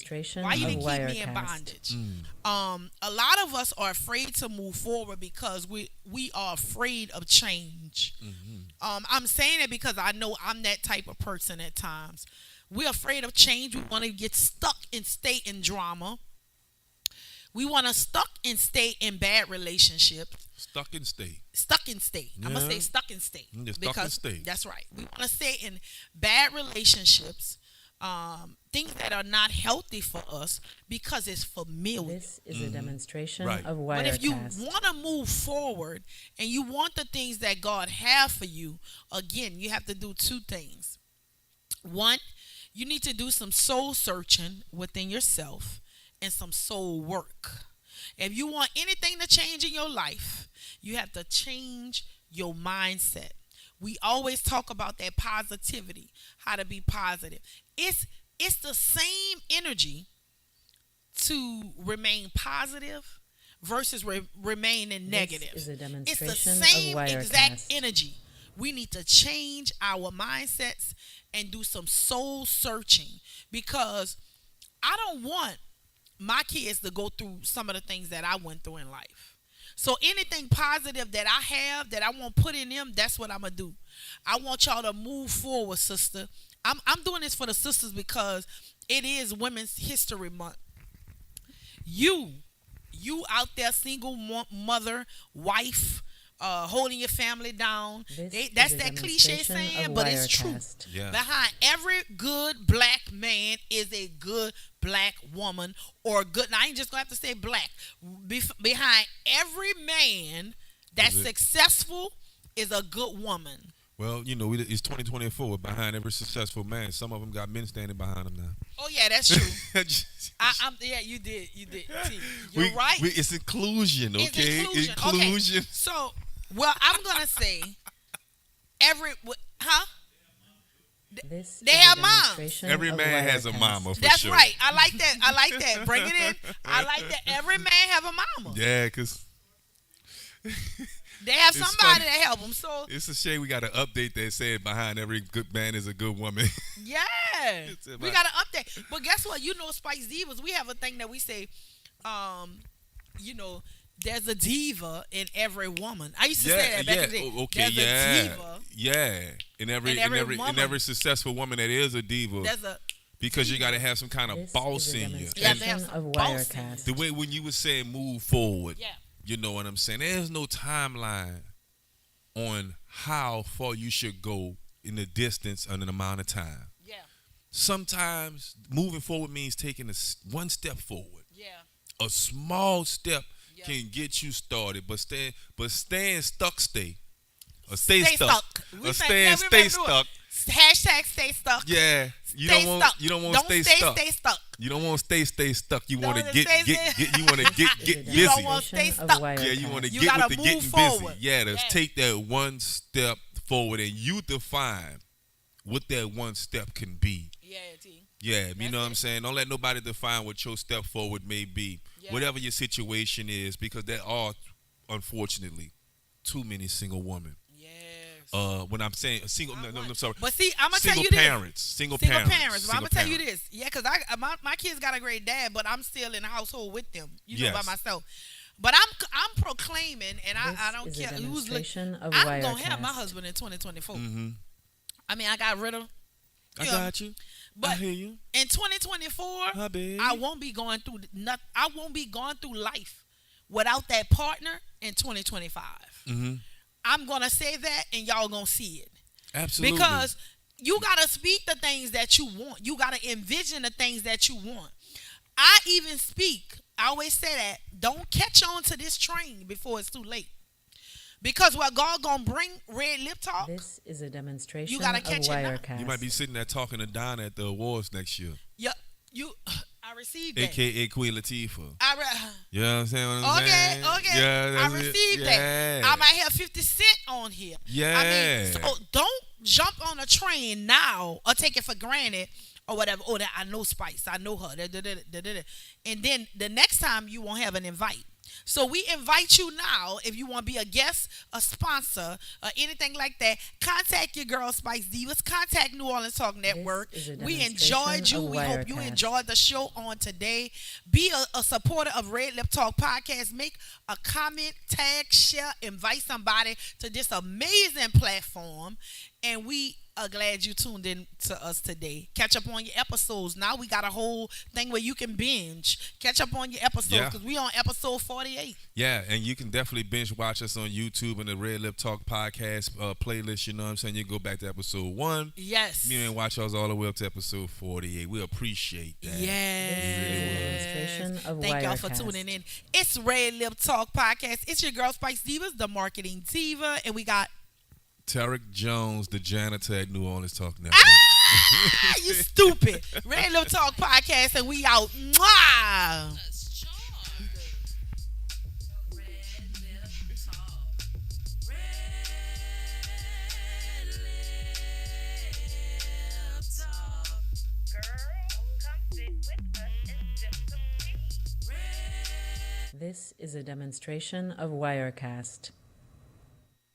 Why you didn't keep me in bondage? A lot of us are afraid to move forward because we are afraid of change. I'm saying it because I know I'm that type of person at times. We're afraid of change. We want to get stuck and stay in drama. We want to stuck and stay in bad relationships. Stuck and stay. Stuck and stay. Yeah. I'm going to say stuck and stay. Stuck and stay. That's right. We want to stay in bad relationships, things that are not healthy for us because it's familiar. This is a demonstration of Wirecast. But if you want to move forward and you want the things that God has for you, again, you have to do two things. One, you need to do some soul searching within yourself and some soul work. If you want anything to change in your life, you have to change your mindset. We always talk about that positivity, how to be positive. It's the same energy to remain positive versus remaining negative. This is a demonstration it's the same of exact energy. We need to change our mindsets and do some soul searching, because I don't want my kids to go through some of the things that I went through in life. So anything positive that I have that I want put in them, that's what I'm going to do. I want y'all to move forward, sister. I'm doing this for the sisters because it is Women's History Month. You out there, single mother, wife, holding your family down. That's that cliche saying, but it's true. Yeah. Behind every good black man is a good black woman, or good. Now I ain't just gonna have to say black. Behind every man that's successful is a good woman. Well, it's 2024. Behind every successful man, some of them got men standing behind them now. Oh yeah, that's true. Yeah, you did. You're right. It's inclusion, okay? It's inclusion. Okay. So, well, I'm gonna say they have moms. Every man has a mama. For That's sure. right. I like that. Bring it in. I like that. Every man have a mama. Yeah, because they have somebody that help them. So it's a shame we got to update that saying behind every good man is a good woman. Yeah, we got to update. But guess what? Spice Divas, we have a thing that we say, there's a diva in every woman. I used to say that back in the day. Okay, there's a diva. Yeah. In every successful woman that is a diva. Because you got to have some kind of boss in you. You have to have some boss. The way when you were saying move forward. Yeah. You know what I'm saying? There's no timeline on how far you should go in the distance and an amount of time. Yeah. Sometimes moving forward means taking one step forward. Yeah. A small step can get you started, but staying stuck, stay. Or stay stuck. Or stay stuck. Hashtag stay stuck. Yeah. You don't want to stay stuck. Stay stuck. You don't want to stay stuck. You want to get busy. You don't want to stay stuck. Yeah, you want to You get gotta with the move getting forward. busy. Yeah, take that one step forward, and you define what that one step can be. Yeah, T. Yeah, you know what I'm saying? Don't let nobody define what your step forward may be. Yeah. Whatever your situation is, because there are, unfortunately, too many single women. When I'm saying single, no, I'm sorry. But see, I'm gonna tell you this. Single parents. But I'm gonna tell you this. Yeah, because my kids got a great dad, but I'm still in the household with them. By myself. But I'm proclaiming, and I don't care who's looking. I'm gonna have my husband in 2024. Mm-hmm. I mean, I got rid of. I got you. But I hear you. In 2024, I won't be going through I won't be going through life without that partner in 2025. Mm-hmm. I'm gonna say that, and y'all gonna see it. Absolutely. Because you gotta speak the things that you want. You gotta envision the things that you want. I even speak. I always say that. Don't catch on to this train before it's too late. Because what God gonna bring, Red Lip Talk. This is a demonstration You gotta of catch it now. Wirecast. You might be sitting there talking to Donna at the awards next year. Yeah, I received that. AKA Queen Latifah. You know what I'm saying? Okay. Yeah, I that's it. received that. I might have 50 Cent on here. Yeah. I mean, so don't jump on a train now or take it for granted or whatever. Oh, that I know Spice. I know her. And then the next time you won't have an invite. So we invite you now, if you want to be a guest, a sponsor, or anything like that, contact your girl Spice Divas, contact New Orleans Talk Network. We enjoyed you. We hope you enjoyed the show on today. Be a supporter of Red Lip Talk Podcast. Make a comment, tag, share, invite somebody to this amazing platform. And we are glad you tuned in to us today. Catch up on your episodes. Now we got a whole thing where you can binge. Catch up on your episodes because we on episode 48. Yeah, and you can definitely binge watch us on YouTube and the Red Lip Talk podcast playlist. You know what I'm saying? You go back to episode 1. Yes. You and watch us all the way up to episode 48. We appreciate that. Yes. Thank y'all for tuning in. It's Red Lip Talk Podcast. It's your girl Spice Divas, the marketing diva, and we got Tarek Jones, the janitor at New Orleans Talk Network. You stupid. Red Lip Talk Podcast, and we out. Mwah! This is a demonstration of Wirecast.